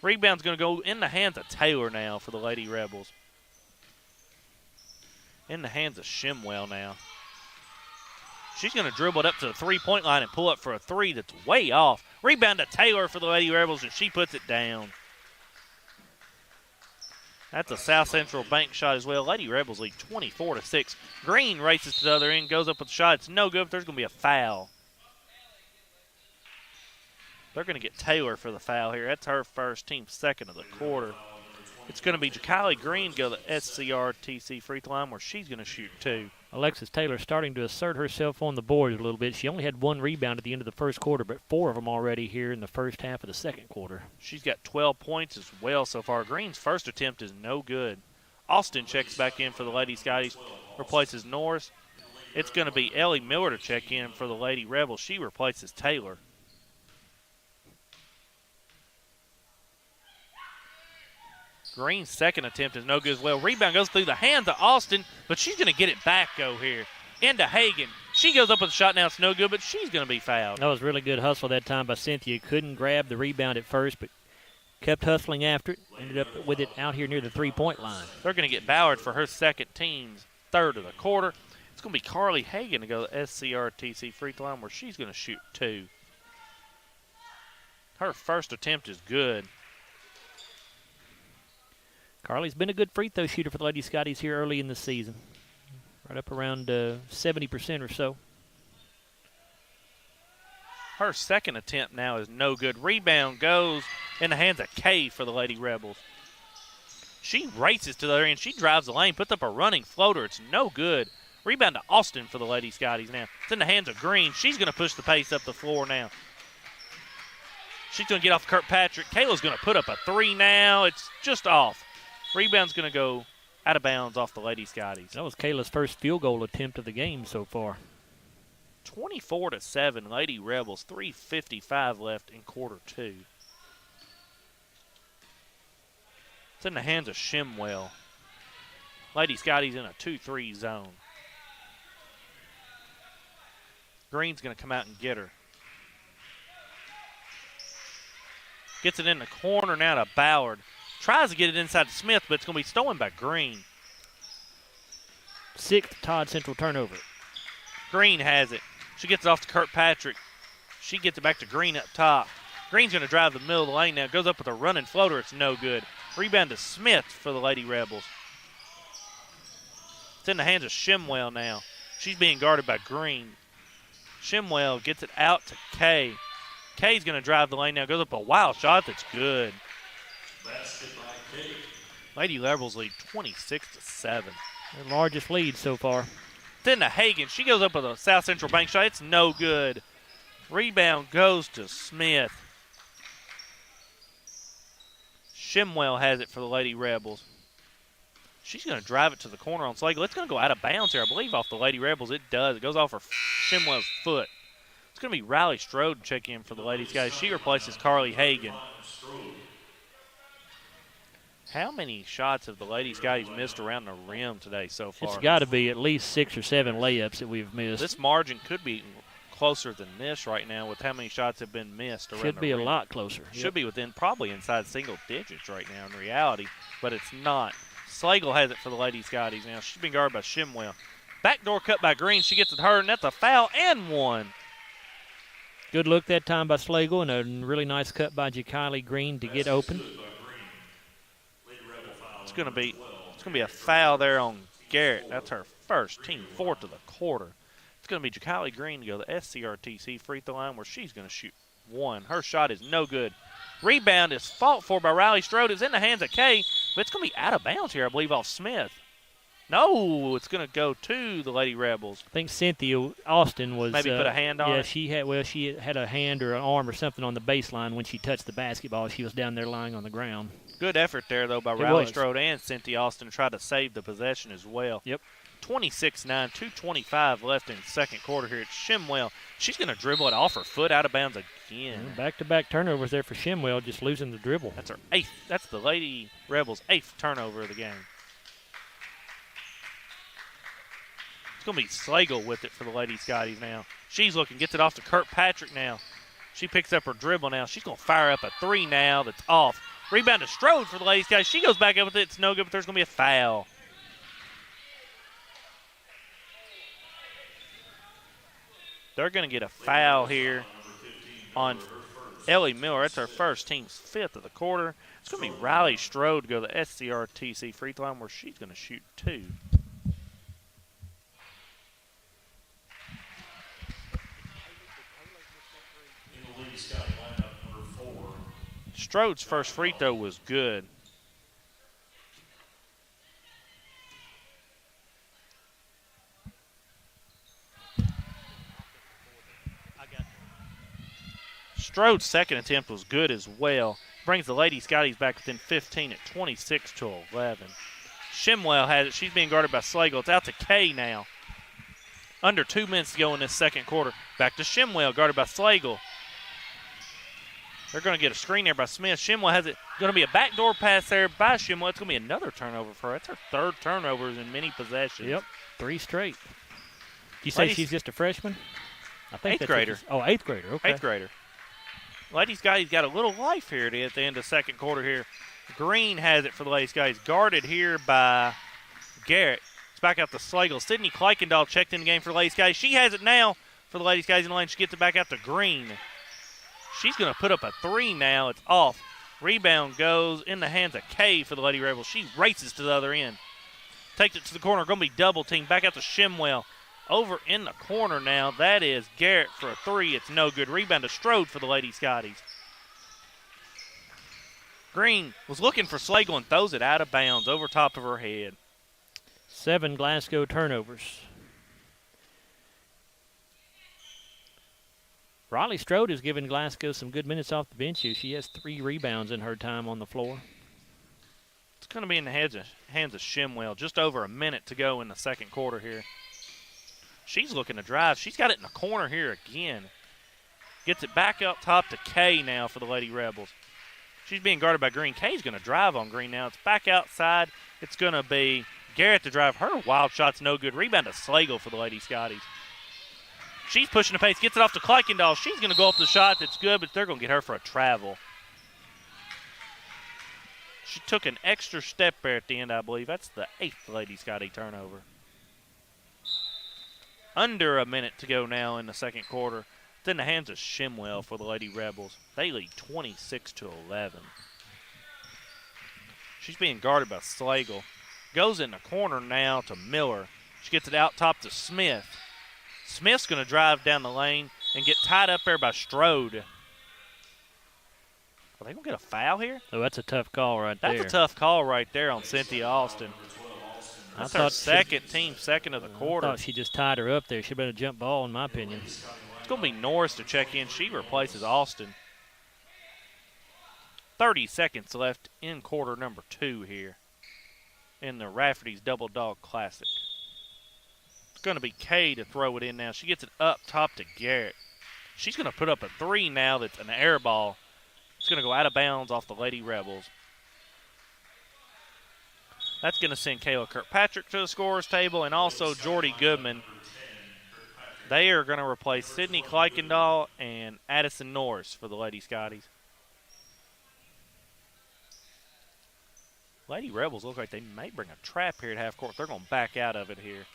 Rebound's going to go in the hands of Taylor now for the Lady Rebels. In the hands of Shimwell now. She's going to dribble it up to the three-point line and pull up for a 3 that's way off. Rebound to Taylor for the Lady Rebels, and she puts it down. That's a South Central bank shot as well. Lady Rebels lead 24-6. Green races to the other end, goes up with the shot. It's no good, but there's going to be a foul. They're going to get Taylor for the foul here. That's her first, team second of the quarter. It's going to be Ja'Kylie Green to go to the SCRTC free throw line where she's going to shoot 2. Alexis Taylor starting to assert herself on the board a little bit. She only had 1 rebound at the end of the first quarter, but 4 of them already here in the first half of the second quarter. She's got 12 points as well so far. Green's first attempt is no good. Austin checks back in for the Lady Scotties, replaces Norris. It's going to be Ellie Miller to check in for the Lady Rebels. She replaces Taylor. Green's second attempt is no good as well. Rebound goes through the hands of Austin, but she's going to get it back, here. Into Hagan. She goes up with a shot now. It's no good, but she's going to be fouled. That was really good hustle that time by Cynthia. Couldn't grab the rebound at first, but kept hustling after it. Ended up with it out here near the three-point line. They're going to get Ballard for her second, team's third of the quarter. It's going to be Carly Hagan to go to SCRTC free throw line where she's going to shoot 2. Her first attempt is good. Carly's been a good free throw shooter for the Lady Scotties here early in the season. Right up around 70% or so. Her second attempt now is no good. Rebound goes in the hands of Kay for the Lady Rebels. She races to the other end. She drives the lane, puts up a running floater. It's no good. Rebound to Austin for the Lady Scotties now. It's in the hands of Green. She's going to push the pace up the floor now. She's going to get off Kirkpatrick. Kayla's going to put up a 3 now. It's just off. Rebound's going to go out of bounds off the Lady Scotties. That was Kayla's first field goal attempt of the game so far. 24-7, Lady Rebels, 3:55 left in quarter 2. It's in the hands of Shimwell. Lady Scotties in a 2-3 zone. Green's going to come out and get her. Gets it in the corner now to Ballard. Tries to get it inside to Smith, but it's going to be stolen by Green. 6th Todd Central turnover. Green has it. She gets it off to Kirkpatrick. She gets it back to Green up top. Green's going to drive the middle of the lane now. Goes up with a running floater. It's no good. Rebound to Smith for the Lady Rebels. It's in the hands of Shimwell now. She's being guarded by Green. Shimwell gets it out to Kay. Kay's going to drive the lane now. Goes up a wild shot that's good. Lady Rebels lead 26-7. Their largest lead so far. Then to Hagan. She goes up with a South Central bank shot. It's no good. Rebound goes to Smith. Shimwell has it for the Lady Rebels. She's going to drive it to the corner on Slagle. It's going to go out of bounds here, I believe, off the Lady Rebels. It does. It goes off her Shimwell's foot. It's going to be Riley Strode to check in for the Ladies, guys. She replaces Carly Hagan. How many shots have the Lady Scotties missed around the rim today so far? It's got to be at least 6 or 7 layups that we've missed. This margin could be closer than this right now with how many shots have been missed around the rim. Should be a lot closer. Should be within probably inside single digits right now in reality, but it's not. Slagle has it for the Lady Scotties now. She's been guarded by Shimwell. Backdoor cut by Green. She gets it her, and that's a foul and 1. Good look that time by Slagle, and a really nice cut by Ja'Kylie Green to get open. It's going to be a foul there on Garrett. That's her first, team 4th of the quarter. It's going to be Ja'Kylie Green to go to the SCRTC free throw line where she's going to shoot 1. Her shot is no good. Rebound is fought for by Riley Strode. It's in the hands of Kay, but it's going to be out of bounds here, I believe, off Smith. No, it's going to go to the Lady Rebels. I think Cynthia Austin was maybe put a hand on it. She had a hand or an arm or something on the baseline when she touched the basketball. She was down there lying on the ground. Good effort there, though, by Riley Strode and Cynthia Austin to try to save the possession as well. Yep. 26-9, 2:25 left in the second quarter here. It's Shimwell. She's going to dribble it off her foot out of bounds again. Back-to-back turnovers there for Shimwell, just losing the dribble. That's her 8th. That's the Lady Rebels' 8th turnover of the game. It's going to be Slagle with it for the Lady Scotties now. She's looking, gets it off to Kirkpatrick now. She picks up her dribble now. She's going to fire up a 3 now that's off. Rebound to Strode for the Lady Scotties. She goes back up with it. It's no good, but there's going to be a foul. They're going to get a foul here on Ellie Miller. That's her first, team's 5th of the quarter. It's going to be Riley Strode to go to the SCRTC free throw line where she's going to shoot 2. In the Lady Scottie lineup, number 4. Strode's first free throw was good. Strode's second attempt was good as well. Brings the Lady Scotties back within 15 at 26-11. Shimwell has it. She's being guarded by Slagle. It's out to Kay now. Under 2 minutes to go in this second quarter. Back to Shimwell, guarded by Slagle. They're going to get a screen there by Smith. Shimwell has it. Going to be a backdoor pass there by Shimwell. It's going to be another turnover for her. That's her third turnover in many possessions. Yep, 3 straight. You say she's just a freshman? I think 8th grader. Oh, 8th grader. Okay. 8th grader. Lady Scotties got a little life here at the end of the second quarter here. Green has it for the Lady Scotties. Guarded here by Garrett. It's back out to Slagle. Sydney Kleikendall checked in the game for the Lady Scotties. She has it now for the Lady Scotties in the lane. She gets it back out to Green. She's going to put up a 3 now. It's off. Rebound goes in the hands of Kay for the Lady Rebels. She races to the other end. Takes it to the corner. Going to be double teamed. Back out to Shimwell. Over in the corner now. That is Garrett for a 3. It's no good. Rebound to Strode for the Lady Scotties. Green was looking for Slagle and throws it out of bounds over top of her head. 7 Glasgow turnovers. Riley Strode has given Glasgow some good minutes off the bench here. She has 3 rebounds in her time on the floor. It's going to be in the hands of Shimwell. Just over a minute to go in the second quarter here. She's looking to drive. She's got it in the corner here again. Gets it back up top to Kay now for the Lady Rebels. She's being guarded by Green. Kay's going to drive on Green now. It's back outside. It's going to be Garrett to drive. Her wild shot's no good. Rebound to Slagle for the Lady Scotties. She's pushing the pace. Gets it off to Kleikendall. She's going to go up the shot. That's good, but they're going to get her for a travel. She took an extra step there at the end, I believe. That's the 8th Lady Scottie turnover. Under a minute to go now in the second quarter. It's in the hands of Shimwell for the Lady Rebels. They lead 26-11. She's being guarded by Slagle. Goes in the corner now to Miller. She gets it out top to Smith. Smith's going to drive down the lane and get tied up there by Strode. Are they going to get a foul here? Oh, that's a tough call right there. That's a tough call right there on Cynthia Austin. That's her second of the quarter. I thought she just tied her up there. She better jump ball, in my opinion. It's going to be Norris to check in. She replaces Austin. 30 seconds left in quarter number 2 here in the Rafferty's Double Dog Classic. It's going to be Kay to throw it in now. She gets it up top to Garrett. She's going to put up a 3 now that's an air ball. It's going to go out of bounds off the Lady Rebels. That's going to send Kayla Kirkpatrick to the scorer's table and also Jordy Goodman. They are going to replace Sydney Kleikendall and Addison Norris for the Lady Scotties. Lady Rebels look like they may bring a trap here at half court. They're going to back out of it here.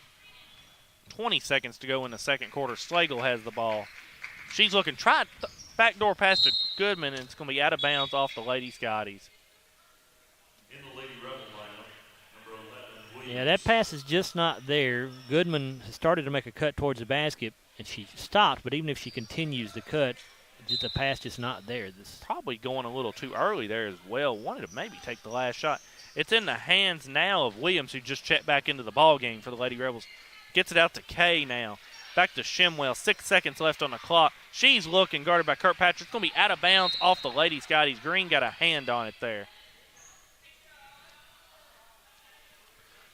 20 seconds to go in the second quarter. Slagle has the ball. She's looking, backdoor pass to Goodman, and it's going to be out of bounds off the Lady Scotties. In the Lady Rebel lineup, number 11, Williams. Yeah, that pass is just not there. Goodman started to make a cut towards the basket, and she stopped, but even if she continues the cut, the pass just not there. Probably going a little too early there as well. Wanted to maybe take the last shot. It's in the hands now of Williams, who just checked back into the ball game for the Lady Rebels. Gets it out to Kay now. Back to Shimwell. 6 seconds left on the clock. She's looking, guarded by Kirkpatrick. It's going to be out of bounds off the Lady Scotties. Green got a hand on it there.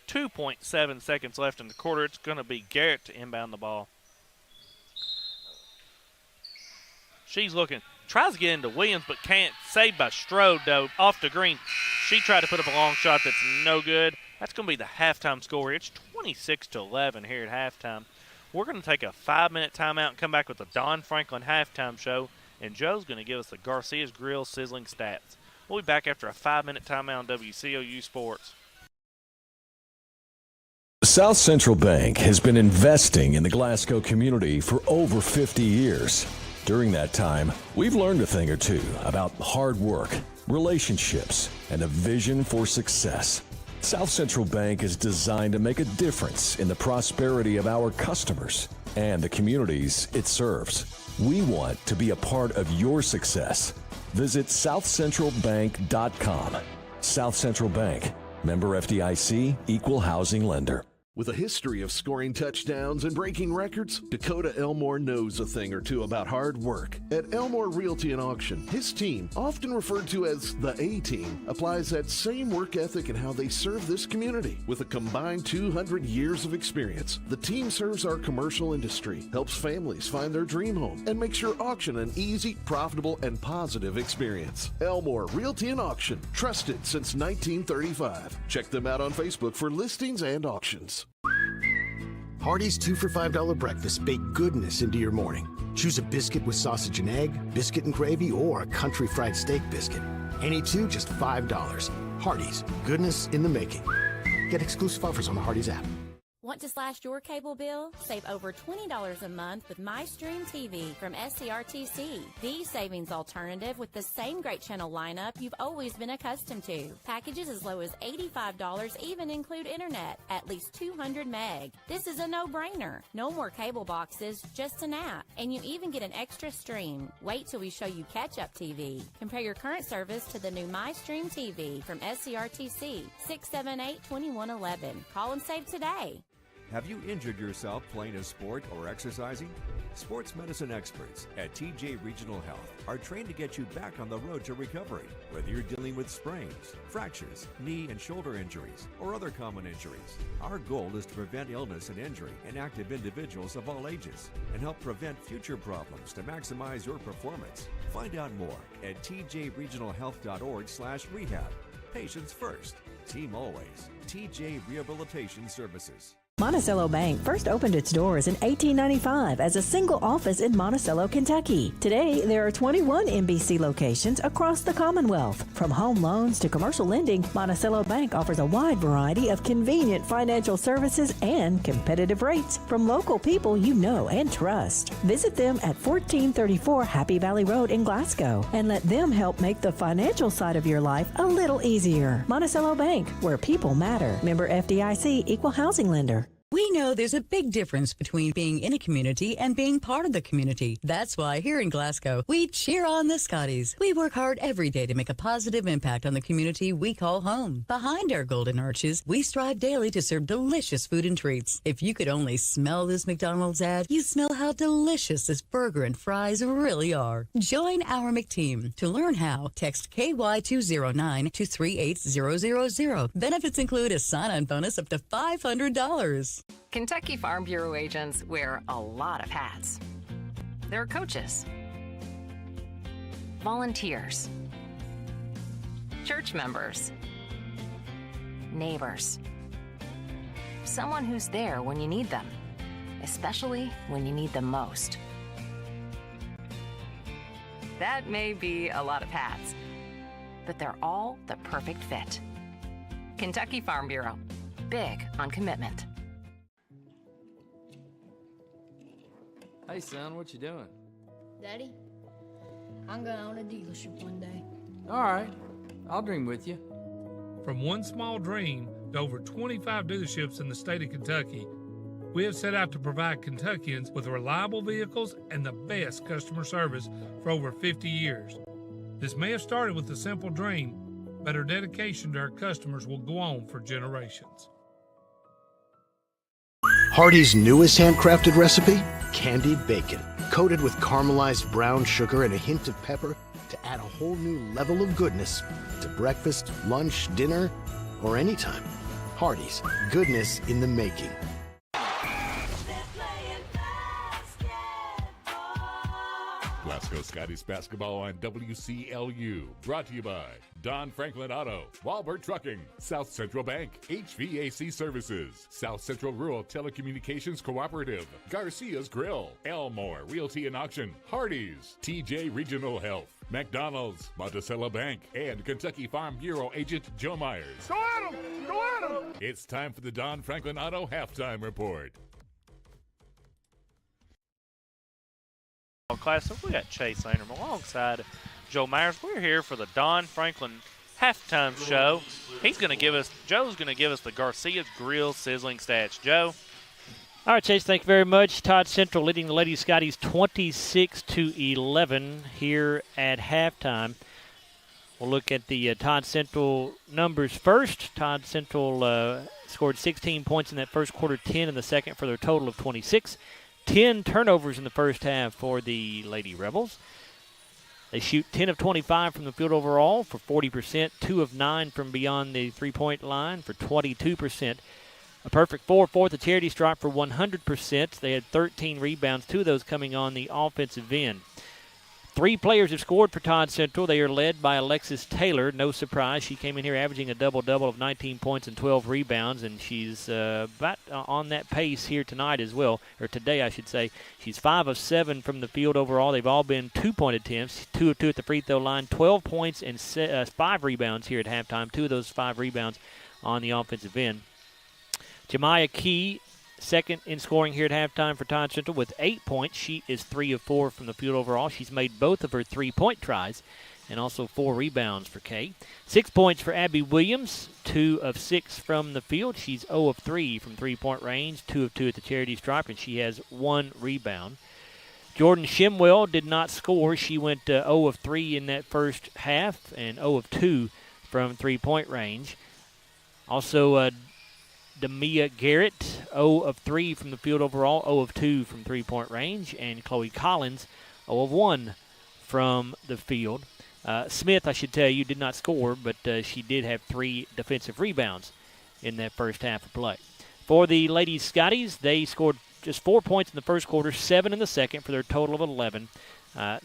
2.7 seconds left in the quarter. It's going to be Garrett to inbound the ball. She's looking. Tries to get into Williams, but can't. Saved by Strode, though, off to Green. She tried to put up a long shot that's no good. That's going to be the halftime score. It's 26-11 here at halftime. We're going to take a 5-minute timeout and come back with the Don Franklin halftime show, and Joe's going to give us the Garcia's Grill sizzling stats. We'll be back after a 5-minute timeout on WCLU Sports. South Central Bank has been investing in the Glasgow community for over 50 years. During that time, we've learned a thing or two about hard work, relationships, and a vision for success. South Central Bank is designed to make a difference in the prosperity of our customers and the communities it serves. We want to be a part of your success. Visit southcentralbank.com. South Central Bank, member FDIC, equal housing lender. With a history of scoring touchdowns and breaking records, Dakota Elmore knows a thing or two about hard work. At Elmore Realty and Auction, his team, often referred to as the A-Team, applies that same work ethic in how they serve this community. With a combined 200 years of experience, the team serves our commercial industry, helps families find their dream home, and makes your auction an easy, profitable, and positive experience. Elmore Realty and Auction, trusted since 1935. Check them out on Facebook for listings and auctions. Hardee's 2 for $5 breakfast bake goodness into your morning. Choose a biscuit with sausage and egg, biscuit and gravy, or a country fried steak biscuit. Any two, just $5. Hardee's, goodness in the making. Get exclusive offers on the Hardee's app. Want to slash your cable bill? Save over $20 a month with MyStream TV from SCRTC. The savings alternative with the same great channel lineup you've always been accustomed to. Packages as low as $85 even include internet, at least 200 meg. This is a no-brainer. No more cable boxes, just an app. And you even get an extra stream. Wait till we show you catch-up TV. Compare your current service to the new MyStream TV from SCRTC, 678-2111. Call and save today. Have you injured yourself playing a sport or exercising? Sports medicine experts at TJ Regional Health are trained to get you back on the road to recovery. Whether you're dealing with sprains, fractures, knee and shoulder injuries, or other common injuries, our goal is to prevent illness and injury in active individuals of all ages and help prevent future problems to maximize your performance. Find out more at tjregionalhealth.org/rehab. Patients first, team always. TJ Rehabilitation Services. Monticello Bank first opened its doors in 1895 as a single office in Monticello, Kentucky. Today, there are 21 MBC locations across the Commonwealth. From home loans to commercial lending, Monticello Bank offers a wide variety of convenient financial services and competitive rates from local people you know and trust. Visit them at 1434 Happy Valley Road in Glasgow and let them help make the financial side of your life a little easier. Monticello Bank, where people matter. Member FDIC, equal housing lender. We know there's a big difference between being in a community and being part of the community. That's why here in Glasgow, we cheer on the Scotties. We work hard every day to make a positive impact on the community we call home. Behind our golden arches, we strive daily to serve delicious food and treats. If you could only smell this McDonald's ad, you'd smell how delicious this burger and fries really are. Join our McTeam. To learn how, text KY209 to 38000. Benefits include a sign-on bonus up to $500. Kentucky Farm Bureau agents wear a lot of hats. They're coaches, volunteers, church members, neighbors, someone who's there when you need them, especially when you need them most. That may be a lot of hats, but they're all the perfect fit. Kentucky Farm Bureau, big on commitment. Hey, son, what you doing? Daddy, I'm going to own a dealership one day. All right, I'll dream with you. From one small dream to over 25 dealerships in the state of Kentucky, we have set out to provide Kentuckians with reliable vehicles and the best customer service for over 50 years. This may have started with a simple dream, but our dedication to our customers will go on for generations. Hardee's newest handcrafted recipe? Candied bacon, coated with caramelized brown sugar and a hint of pepper to add a whole new level of goodness to breakfast, lunch, dinner, or anytime. Hardee's, goodness in the making. Glasgow Scotties basketball on WCLU. Brought to you by Don Franklin Auto, Walbert Trucking, South Central Bank, HVAC Services, South Central Rural Telecommunications Cooperative, Garcia's Grill, Elmore Realty and Auction, Hardee's, TJ Regional Health, McDonald's, Monticello Bank, and Kentucky Farm Bureau agent Joe Myers. Go at him! Go at him! It's time for the Don Franklin Auto Halftime Report. Classic. We got Chase Landrum alongside Joe Myers. We're here for the Don Franklin halftime show. Joe's going to give us the Garcia's Grill sizzling stats. Joe? All right, Chase, thank you very much. Todd Central leading the Lady Scotties 26-11 here at halftime. We'll look at the Todd Central numbers first. Todd Central scored 16 points in that first quarter, 10 in the second for their total of 26. 10 turnovers in the first half for the Lady Rebels. They shoot 10 of 25 from the field overall for 40%, 2 of 9 from beyond the three-point line for 22%. A perfect 4 for the charity stripe for 100%. They had 13 rebounds, 2 of those coming on the offensive end. 3 players have scored for Todd Central. They are led by Alexis Taylor. No surprise. She came in here averaging a double-double of 19 points and 12 rebounds, and she's about on that pace here tonight as well, or today I should say. She's 5 of 7 from the field overall. They've all been 2-point attempts, 2 of 2 at the free throw line, 12 points and 5 rebounds here at halftime. 2 of those 5 rebounds on the offensive end. Jemiah Key, second in scoring here at halftime for Todd Central with 8 points. She is 3 of 4 from the field overall. She's made both of her 3-point tries and also 4 rebounds for Kay. 6 points for Abby Williams, 2 of 6 from the field. She's 0 of 3 from three-point range, 2 of 2 at the charity stripe, and she has 1 rebound. Jordan Shimwell did not score. She went 0 of 3 in that first half and 0 of 2 from three-point range. Also, Demia Garrett, 0 of 3 from the field overall, 0 of 2 from three-point range, and Chloe Collins, 0 of 1 from the field. Smith, I should tell you, did not score, but she did have 3 defensive rebounds in that first half of play. For the Lady Scotties, they scored just 4 points in the first quarter, 7 in the second for their total of 11.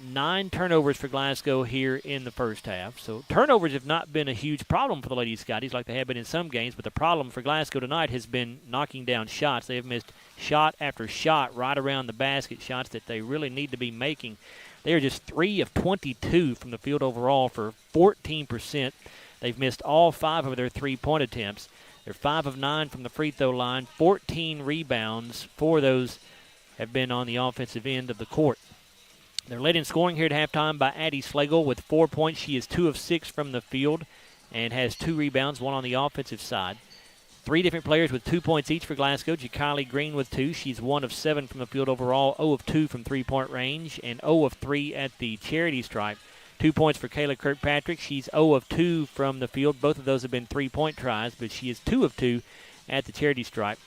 9 turnovers for Glasgow here in the first half. So turnovers have not been a huge problem for the Lady Scotties like they have been in some games, but the problem for Glasgow tonight has been knocking down shots. They have missed shot after shot right around the basket, shots that they really need to be making. They are just 3 of 22 from the field overall for 14%. They've missed all 5 of their 3-point attempts. They're 5 of 9 from the free throw line, 14 rebounds. 4 of those have been on the offensive end of the court. They're led in scoring here at halftime by Addie Slagle with 4 points. She is 2 of 6 from the field and has 2 rebounds, 1 on the offensive side. 3 different players with 2 points each for Glasgow. Jakiley Green with 2. She's 1 of 7 from the field overall, 0 of 2 from three-point range, and 0 of 3 at the charity stripe. 2 points for Kayla Kirkpatrick. She's 0 of 2 from the field. Both of those have been 3-point tries, but she is 2 of 2 at the charity stripe.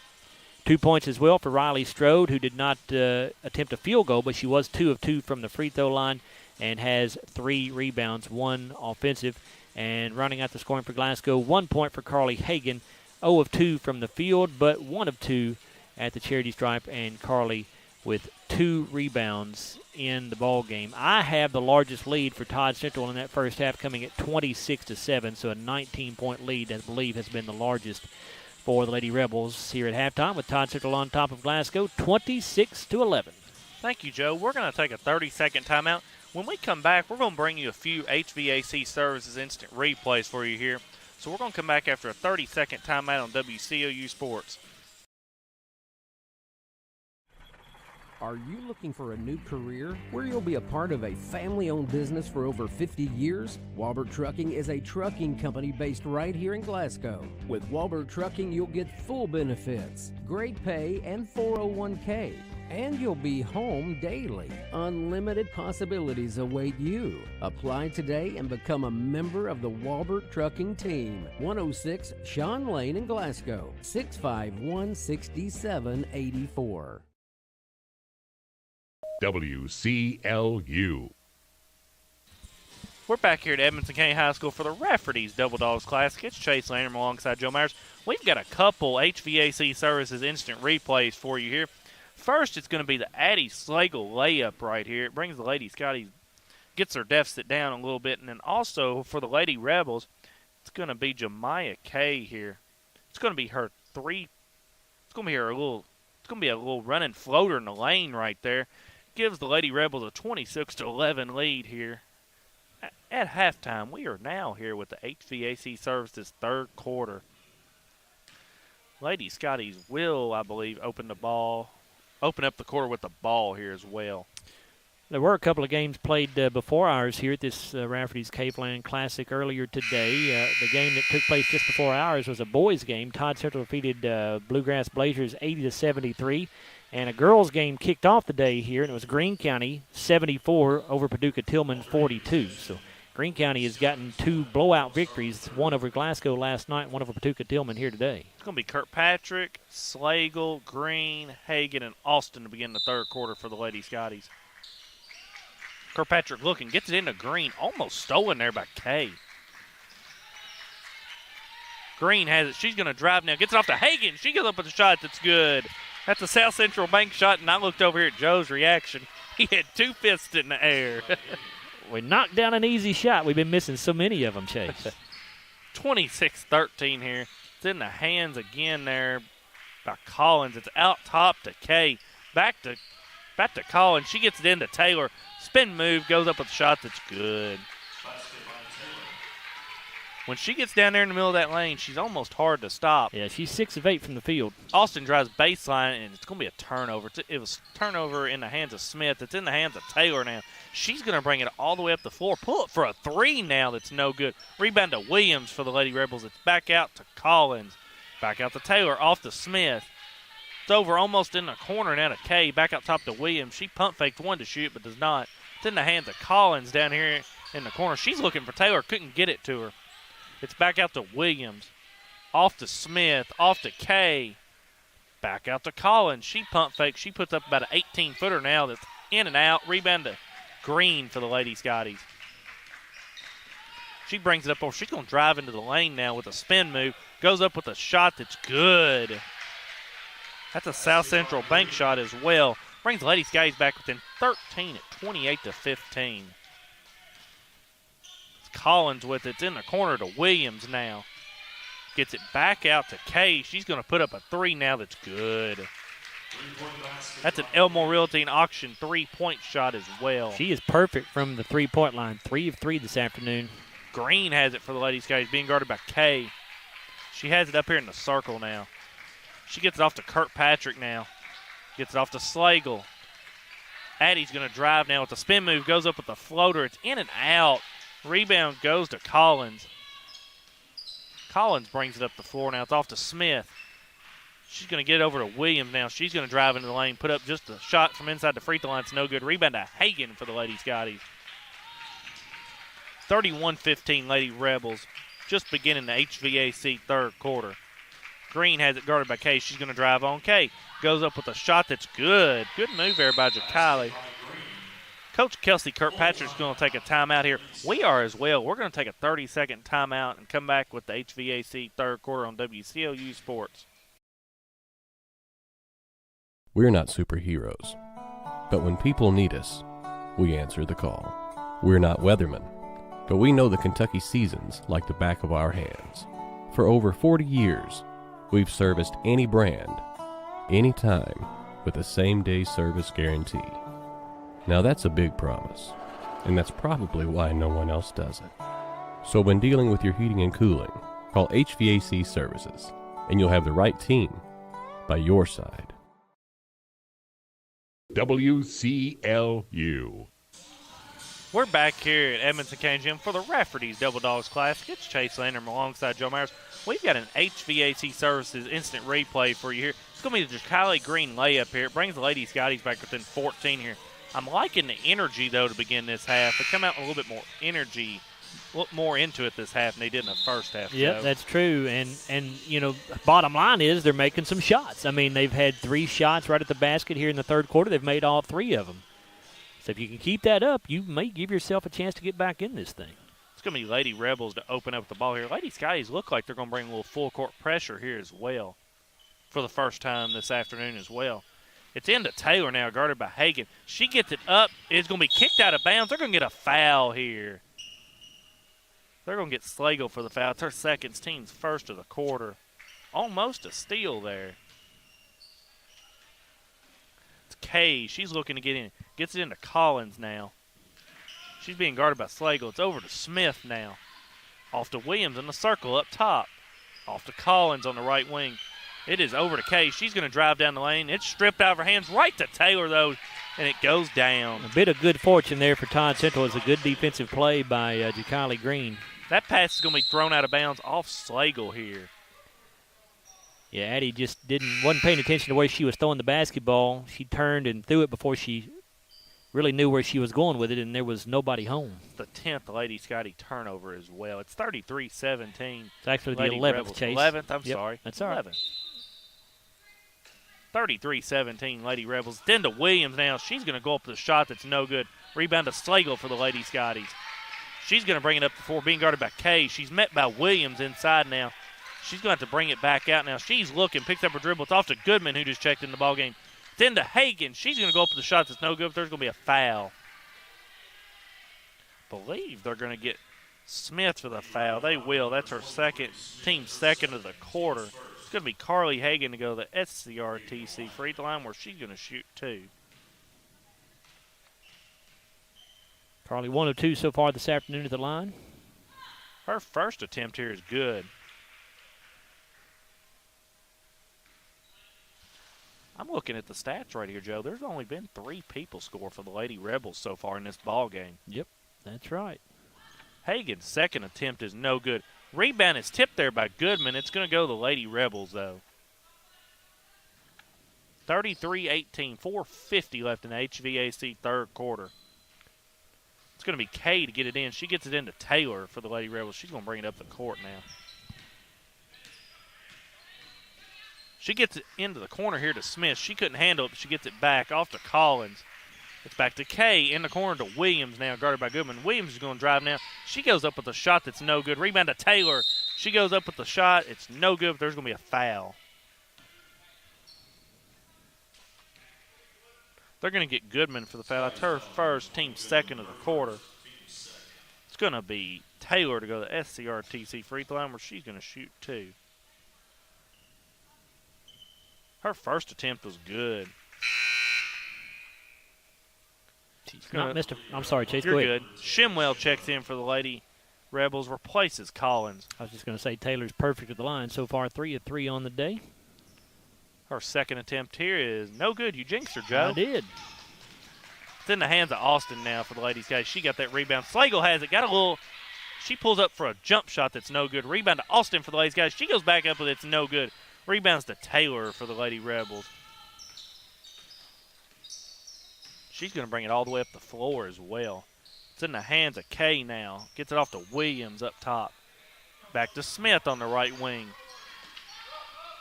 2 points as well for Riley Strode, who did not attempt a field goal, but she was 2 of 2 from the free throw line and has 3 rebounds, 1 offensive. And running out the scoring for Glasgow, 1 point for Carly Hagan, 0 of 2 from the field, but 1 of 2 at the charity stripe, and Carly with 2 rebounds in the ball game. I have the largest lead for Todd Central in that first half, coming at 26-7, so a 19-point lead, I believe, has been the largest for the Lady Rebels here at halftime, with Todd Central on top of Glasgow, 26-11. Thank you, Joe. We're going to take a 30-second timeout. When we come back, we're going to bring you a few HVAC Services instant replays for you here. So we're going to come back after a 30-second timeout on WCLU Sports. Are you looking for a new career where you'll be a part of a family-owned business for over 50 years? Walbert Trucking is a trucking company based right here in Glasgow. With Walbert Trucking, you'll get full benefits, great pay, and 401k. And you'll be home daily. Unlimited possibilities await you. Apply today and become a member of the Walbert Trucking team. 106 Sean Lane in Glasgow, 651-6784. WCLU. We're back here at Edmonson County High School for the Rafferty's Double Dogs Classic. It's Chase Landrum alongside Joe Myers. We've got a couple HVAC Services instant replays for you here. First, it's going to be the Addie Slagle layup right here. It brings the Lady Scotties, gets their deficit down a little bit. And then also for the Lady Rebels, it's going to be Jemiah Kay here. It's going to be her three. It's going to be her little. It's going to be a little running floater in the lane right there. Gives the Lady Rebels a 26-11 lead here. At halftime, we are now here with the HVAC Services third quarter. Lady Scotties will, I believe, open up the quarter with the ball here as well. There were a couple of games played before ours here at this Rafferty's Caveland Classic earlier today. The game that took place just before ours was a boys' game. Todd Central defeated Bluegrass Blazers 80-73. And a girls' game kicked off the day here, and it was Greene County 74 over Paducah Tillman 42. So Greene County has gotten 2 blowout victories, one over Glasgow last night, one over Paducah Tillman here today. It's going to be Kirkpatrick, Slagle, Green, Hagan, and Austin to begin the third quarter for the Lady Scotties. Kirkpatrick looking, gets it into Green, almost stolen there by Kay. Green has it. She's going to drive now, gets it off to Hagan. She goes up with a shot that's good. That's a South Central bank shot, and I looked over here at Joe's reaction. He had 2 fists in the air. We knocked down an easy shot. We've been missing so many of them, Chase. 26-13 here. It's in the hands again there by Collins. It's out top to Kay. Back to Collins. She gets it into Taylor. Spin move, goes up with a shot that's good. When she gets down there in the middle of that lane, she's almost hard to stop. Yeah, she's 6 of 8 from the field. Austin drives baseline, and it's going to be a turnover. It was turnover in the hands of Smith. It's in the hands of Taylor now. She's going to bring it all the way up the floor. Pull it for a 3 now that's no good. Rebound to Williams for the Lady Rebels. It's back out to Collins. Back out to Taylor, off to Smith. It's over almost in the corner now to Kay. Back out top to Williams. She pump faked one to shoot, but does not. It's in the hands of Collins down here in the corner. She's looking for Taylor. Couldn't get it to her. It's back out to Williams. Off to Smith. Off to Kay. Back out to Collins. She pump fakes. She puts up about an 18-footer now that's in and out. Rebound to Green for the Lady Scotties. She brings it up over. She's going to drive into the lane now with a spin move. Goes up with a shot that's good. That's a South Central bank shot as well. Brings the Lady Scotties back within 13 at 28-15. Collins with it. It's in the corner to Williams now. Gets it back out to Kay. She's going to put up a 3 now that's good. That's an Elmore Realty and Auction 3-point shot as well. She is perfect from the 3-point line. 3 of 3 this afternoon. Green has it for the Lady Scotties, being guarded by Kay. She has it up here in the circle now. She gets it off to Kirkpatrick now. Gets it off to Slagle. Addie's going to drive now with the spin move. Goes up with the floater. It's in and out. Rebound goes to Collins. Collins brings it up the floor now. It's off to Smith. She's going to get over to Williams now. She's going to drive into the lane, put up just a shot from inside the free throw line. It's no good. Rebound to Hagan for the Lady Scotties. 31-15 Lady Rebels. Just beginning the HVAC third quarter. Green has it guarded by Kay. She's going to drive on. Kay goes up with a shot that's good. Good move there by Jacali. Coach Kelsey Kirkpatrick's going to take a timeout here. We are as well. We're going to take a 30-second timeout and come back with the HVAC third quarter on WCLU Sports. We're not superheroes, but when people need us, we answer the call. We're not weathermen, but we know the Kentucky seasons like the back of our hands. For over 40 years, we've serviced any brand, anytime, with a same-day service guarantee. Now that's a big promise, and that's probably why no one else does it. So when dealing with your heating and cooling, call HVAC Services, and you'll have the right team by your side. WCLU. We're back here at Edmonson County Gym for the Rafferty's Double Dogs Classic. It's Chase Landrum alongside Joe Myers. We've got an HVAC Services instant replay for you here. It's going to be the Jacali Green layup here. It brings the Lady Scotties back within 14 here. I'm liking the energy, though, to begin this half. They come out with a little bit more energy, look more into it this half than they did in the first half. Yep, that's true. And you know, bottom line is they're making some shots. I mean, they've had 3 shots right at the basket here in the third quarter. They've made all 3 of them. So if you can keep that up, you may give yourself a chance to get back in this thing. It's going to be Lady Rebels to open up the ball here. Lady Scotties look like they're going to bring a little full-court pressure here as well for the first time this afternoon as well. It's into Taylor now, guarded by Hagan. She gets it up. It's going to be kicked out of bounds. They're going to get a foul here. They're going to get Slagle for the foul. It's her second, team's first of the quarter. Almost a steal there. It's Kay. She's looking to get in. Gets it into Collins now. She's being guarded by Slagle. It's over to Smith now. Off to Williams in the circle up top. Off to Collins on the right wing. It is over to Kay. She's going to drive down the lane. It's stripped out of her hands. Right to Taylor, though. and it goes down. A bit of good fortune there for Todd Central. It's a good defensive play by Ja'Kylie Green. That pass is going to be thrown out of bounds off Slagle here. Yeah, Addie just wasn't paying attention to where she was throwing the basketball. She turned and threw it before she really knew where she was going with it, and there was nobody home. The 10th Lady Scottie turnover as well. It's 33-17. It's actually Lady the 11th, Rebels. Chase. 11th, I'm Yep, sorry. that's all right. 11th. 33-17, Lady Rebels. Then to Williams now. She's going to go up with a shot that's no good. Rebound to Slagle for the Lady Scotties. She's going to bring it up before being guarded by Kay. She's met by Williams inside now. She's going to have to bring it back out now. She's looking, picks up her dribble. It's off to Goodman, who just checked in the ballgame. Then to Hagan. She's going to go up with a shot that's no good, but there's going to be a foul. Believe they're going to get Smith for the foul. They will. That's her team second of the quarter. It's going to be Carly Hagan to go to the SCRTC free throw line where she's going to shoot 2. Carly 1 of 2 so far this afternoon at the line. Her first attempt here is good. I'm looking at the stats right here, Joe. There's only been 3 people score for the Lady Rebels so far in this ball game. Yep, that's right. Hagan's second attempt is no good. Rebound is tipped there by Goodman. It's going to go to the Lady Rebels, though. 33-18, 4:50 left in the HVAC third quarter. It's going to be Kay to get it in. She gets it into Taylor for the Lady Rebels. She's going to bring it up the court now. She gets it into the corner here to Smith. She couldn't handle it, but she gets it back off to Collins. It's back to Kay in the corner to Williams now, guarded by Goodman. Williams is going to drive now. She goes up with a shot that's no good. Rebound to Taylor. She goes up with the shot. It's no good, but there's going to be a foul. They're going to get Goodman for the foul. That's her first, team second of the quarter. It's going to be Taylor to go to the SCRTC free throw line where she's going to shoot 2. Her first attempt was good. I'm sorry, Chase. You're go ahead. good. Shimwell checks in for the Lady Rebels, replaces Collins. I was just going to say Taylor's perfect at the line so far, 3 of 3 on the day. Her second attempt here is no good. You jinxed her, Joe. I did. It's in the hands of Austin now for the Ladies, guys. She got that rebound. Slagle has it. Got a little. She pulls up for a jump shot that's no good. Rebound to Austin for the Ladies, guys. She goes back up with it's no good. Rebounds to Taylor for the Lady Rebels. She's going to bring it all the way up the floor as well. It's in the hands of Kay now. Gets it off to Williams up top. Back to Smith on the right wing.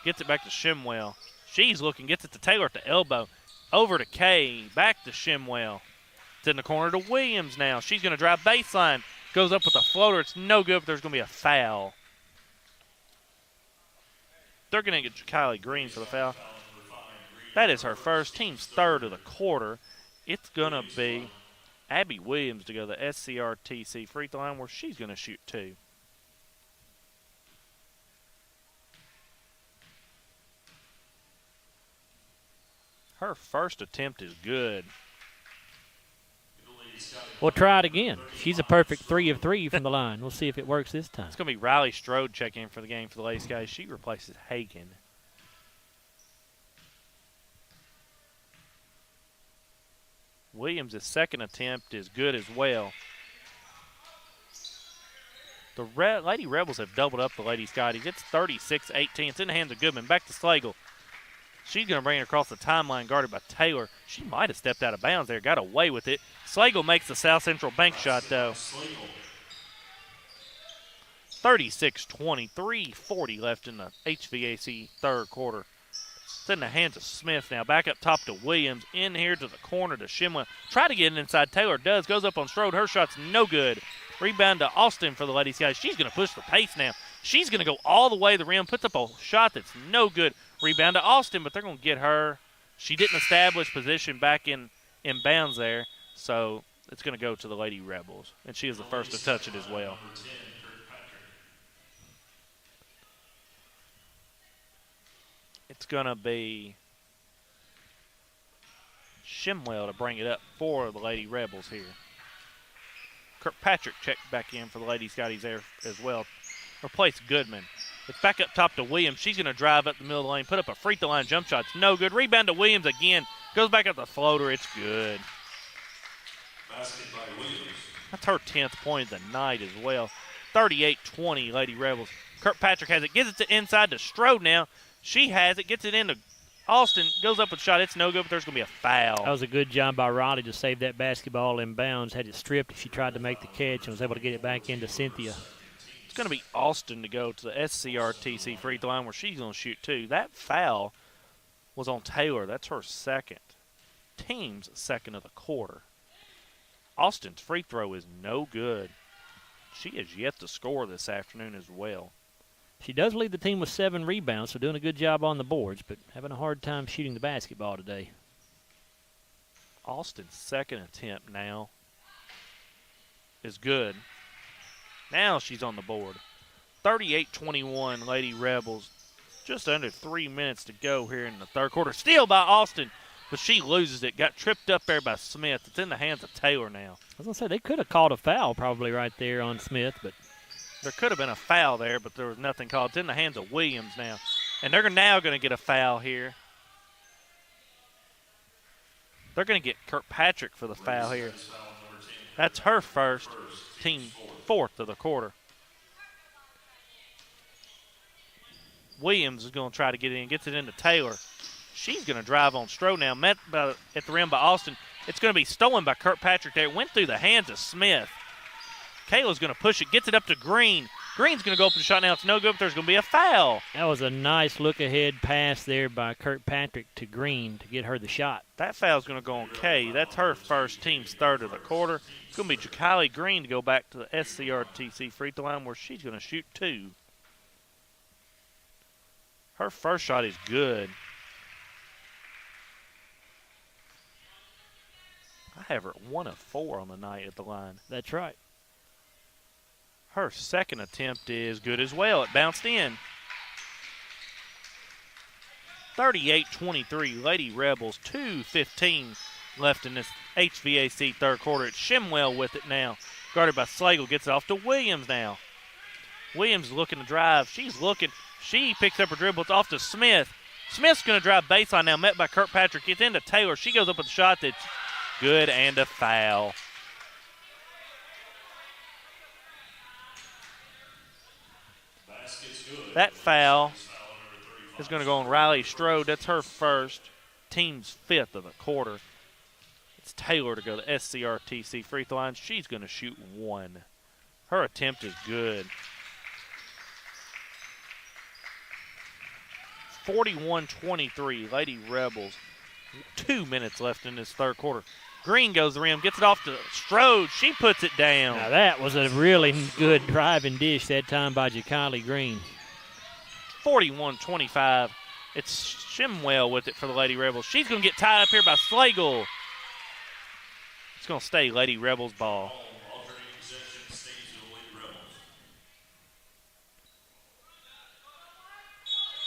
Gets it back to Shimwell. She's looking, gets it to Taylor at the elbow. Over to Kay, back to Shimwell. It's in the corner to Williams now. She's going to drive baseline. Goes up with a floater. It's no good, but there's going to be a foul. They're going to get Kylie Green for the foul. That is her first, team's third of the quarter. It's going to be Abby Williams to go to the SCRTC free throw line where she's going to shoot 2. Her first attempt is good. We'll try it again. She's a perfect 3 of 3 from the line. We'll see if it works this time. It's going to be Riley Strode checking in for the game for the Lady Scotties. She replaces Hagan. Williams' second attempt is good as well. The Lady Rebels have doubled up the Lady Scotties. It's 36-18. It's in the hands of Goodman. Back to Slagle. She's going to bring it across the timeline, guarded by Taylor. She might have stepped out of bounds there, got away with it. Slagle makes the South Central bank shot, though. 36-20, 3:40 left in the HVAC third quarter. It's in the hands of Smith now. Back up top to Williams. In here to the corner to Shimwell. Try to get it inside. Taylor does. Goes up on Strode. Her shot's no good. Rebound to Austin for the Ladies, guys. She's going to push the pace now. She's going to go all the way to the rim. Puts up a shot that's no good. Rebound to Austin, but they're going to get her. She didn't establish position back in bounds there, so it's going to go to the Lady Rebels. And she is the first to touch it as well. It's going to be Shimwell to bring it up for the Lady Rebels here. Kirkpatrick checked back in for the Lady Scotties there as well. Replace Goodman. It's back up top to Williams. She's going to drive up the middle of the lane, put up a free throw line jump shot. It's no good. Rebound to Williams again. Goes back up the floater. It's good. Basket by Williams. That's her 10th point of the night as well. 38-20, Lady Rebels. Kirkpatrick has it. Gives it to inside to Strode now. She has it. Gets it into Austin. Goes up with a shot. It's no good, but there's going to be a foul. That was a good job by Riley to save that basketball in bounds. Had it stripped if she tried to make the catch and was able to get it back into Cynthia. It's going to be Austin to go to the SCRTC free throw line where she's going to shoot two. That foul was on Taylor. That's her second. Team's second of the quarter. Austin's free throw is no good. She has yet to score this afternoon as well. She does lead the team with 7 rebounds, so doing a good job on the boards, but having a hard time shooting the basketball today. Austin's second attempt now is good. Now she's on the board. 38-21, Lady Rebels. Just under 3 minutes to go here in the third quarter. Steal by Austin, but she loses it. Got tripped up there by Smith. It's in the hands of Taylor now. I was going to say, they could have called a foul probably right there on Smith, but there could have been a foul there, but there was nothing called. It's in the hands of Williams now. And they're now going to get a foul here. They're going to get Kirkpatrick for the foul here. That's her first, team fourth of the quarter. Williams is going to try to get it in, gets it into Taylor. She's going to drive on Strode now, met at the rim by Austin. It's going to be stolen by Kirkpatrick there. It went through the hands of Smith. Kayla's going to push it, gets it up to Green. Green's going to go up for the shot now. It's no good, but there's going to be a foul. That was a nice look-ahead pass there by Kirkpatrick to Green to get her the shot. That foul's going to go on Kay. That's her first, team's third of the quarter. It's going to be Jakali Green to go back to the SCRTC free throw line where she's going to shoot two. Her first shot is good. I have her at 1 of 4 on the night at the line. That's right. Her second attempt is good as well. It bounced in. 38-23, Lady Rebels. 2:15 left in this HVAC third quarter. It's Shimwell with it now. Guarded by Slagle. Gets it off to Williams now. Williams looking to drive. She's looking. She picks up her dribble. It's off to Smith. Smith's going to drive baseline now, met by Kirkpatrick. Gets into Taylor. She goes up with a shot that's good and a foul. That foul is going to go on Riley Strode. That's her first, team's fifth of the quarter. It's Taylor to go to SCRTC free throw line. She's going to shoot one. Her attempt is good. 41-23, Lady Rebels. 2 minutes left in this third quarter. Green goes the rim, gets it off to Strode. She puts it down. Now that was a really good driving dish that time by Jakali Green. 41-25. It's Shimwell with it for the Lady Rebels. She's going to get tied up here by Slagle. It's going to stay Lady Rebels ball.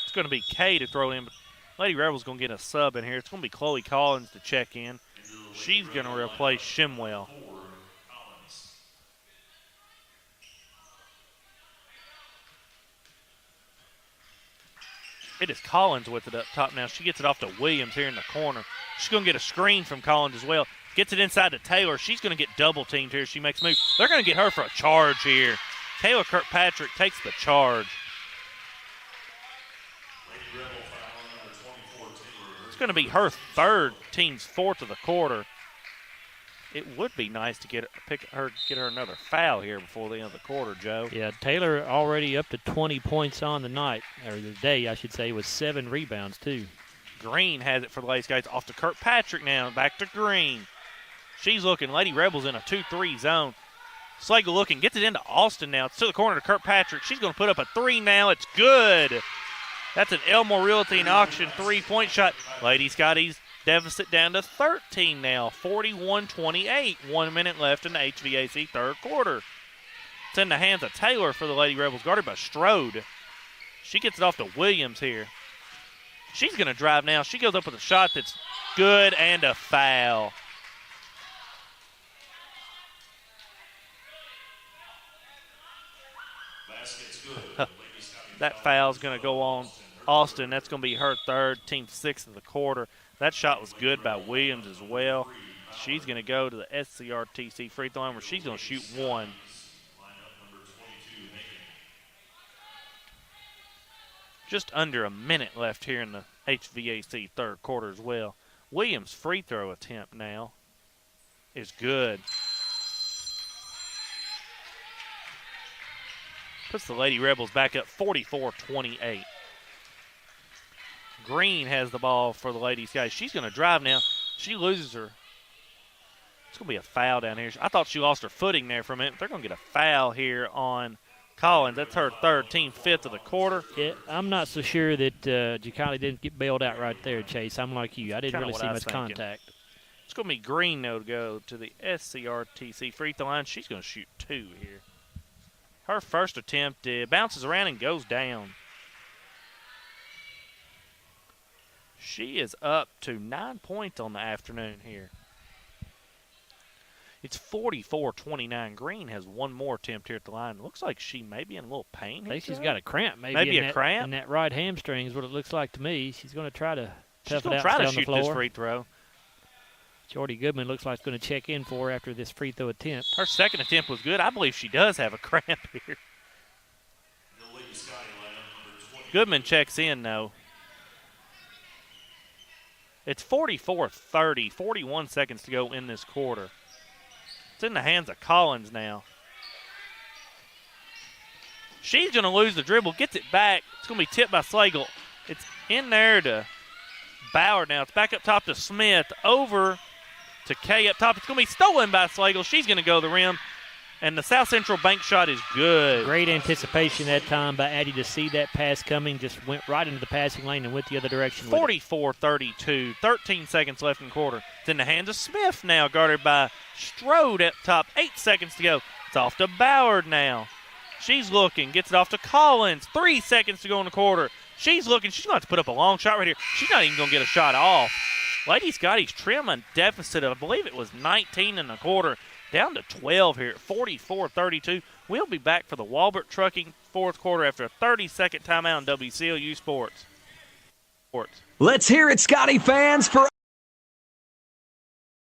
It's going to be Kay to throw in, but Lady Rebels going to get a sub in here. It's going to be Chloe Collins to check in. She's going to replace Shimwell. It is Collins with it up top now. She gets it off to Williams here in the corner. She's going to get a screen from Collins as well. Gets it inside to Taylor. She's going to get double teamed here. She makes a move. They're going to get her for a charge here. Taylor Kirkpatrick takes the charge. It's going to be her third, team's fourth of the quarter. It would be nice to get her another foul here before the end of the quarter, Joe. Yeah, Taylor already up to 20 points on the night, or the day, I should say, with 7 rebounds, too. Green has it for the Lady Scotties. Off to Kirkpatrick now. Back to Green. She's looking. Lady Rebels in a 2-3 zone. Slagle looking. Gets it into Austin now. It's to the corner to Kirkpatrick. She's going to put up a 3 now. It's good. That's an Elmore Realty and Auction 3-point shot. Lady Scotties deficit down to 13 now. 41-28. 1 minute left in the HVAC third quarter. It's in the hands of Taylor for the Lady Rebels, guarded by Strode. She gets it off to Williams here. She's going to drive now. She goes up with a shot that's good and a foul. That foul's going to go on Austin. That's going to be her third, team sixth of the quarter. That shot was good by Williams as well. She's going to go to the SCRTC free throw line where she's going to shoot one. Just under a minute left here in the HVAC third quarter as well. Williams' free throw attempt now is good. Puts the Lady Rebels back up 44-28. Green has the ball for the Lady Scotties. She's going to drive now. She loses her. It's going to be a foul down here. I thought she lost her footing there for a minute. They're going to get a foul here on Collins. That's her third, team fifth of the quarter. Yeah, I'm not so sure that Jacali didn't get bailed out right there, Chase. I'm like you. I didn't really see much contact. It's going to be Green, though, to go to the SCRTC free throw line. She's going to shoot two here. Her first attempt bounces around and goes down. She is up to 9 points on the afternoon here. It's 44-29. Green has one more attempt here at the line. Looks like she may be in a little pain. I think she's got a cramp. Maybe a cramp? In that right hamstring is what it looks like to me. She's going to try to tough it out and try stay to on the shoot floor. this free throw. Jordy Goodman looks like going to check in for her after this free throw attempt. Her second attempt was good. I believe she does have a cramp here. Goodman checks in, though. It's 44-30, 41 seconds to go in this quarter. It's in the hands of Collins now. She's going to lose the dribble, gets it back. It's going to be tipped by Slagle. It's in there to Bauer now. It's back up top to Smith, over to Kay up top. It's going to be stolen by Slagle. She's going to go to the rim, and the South Central bank shot is good. Great anticipation that time by Addie to see that pass coming. Just went right into the passing lane and went the other direction. 44-32, 13 seconds left in the quarter. It's in the hands of Smith now, guarded by Strode up top. 8 seconds to go. It's off to Ballard now. She's looking, gets it off to Collins. 3 seconds to go in the quarter. She's looking. She's going to have to put up a long shot right here. She's not even going to get a shot off. Lady Scotties trim a deficit of, I believe it was 19 in the quarter, down to 12 here at 44-32. We'll be back for the Walbert Trucking fourth quarter after a 30-second timeout on WCLU Sports. Let's hear it, Scottie fans, for...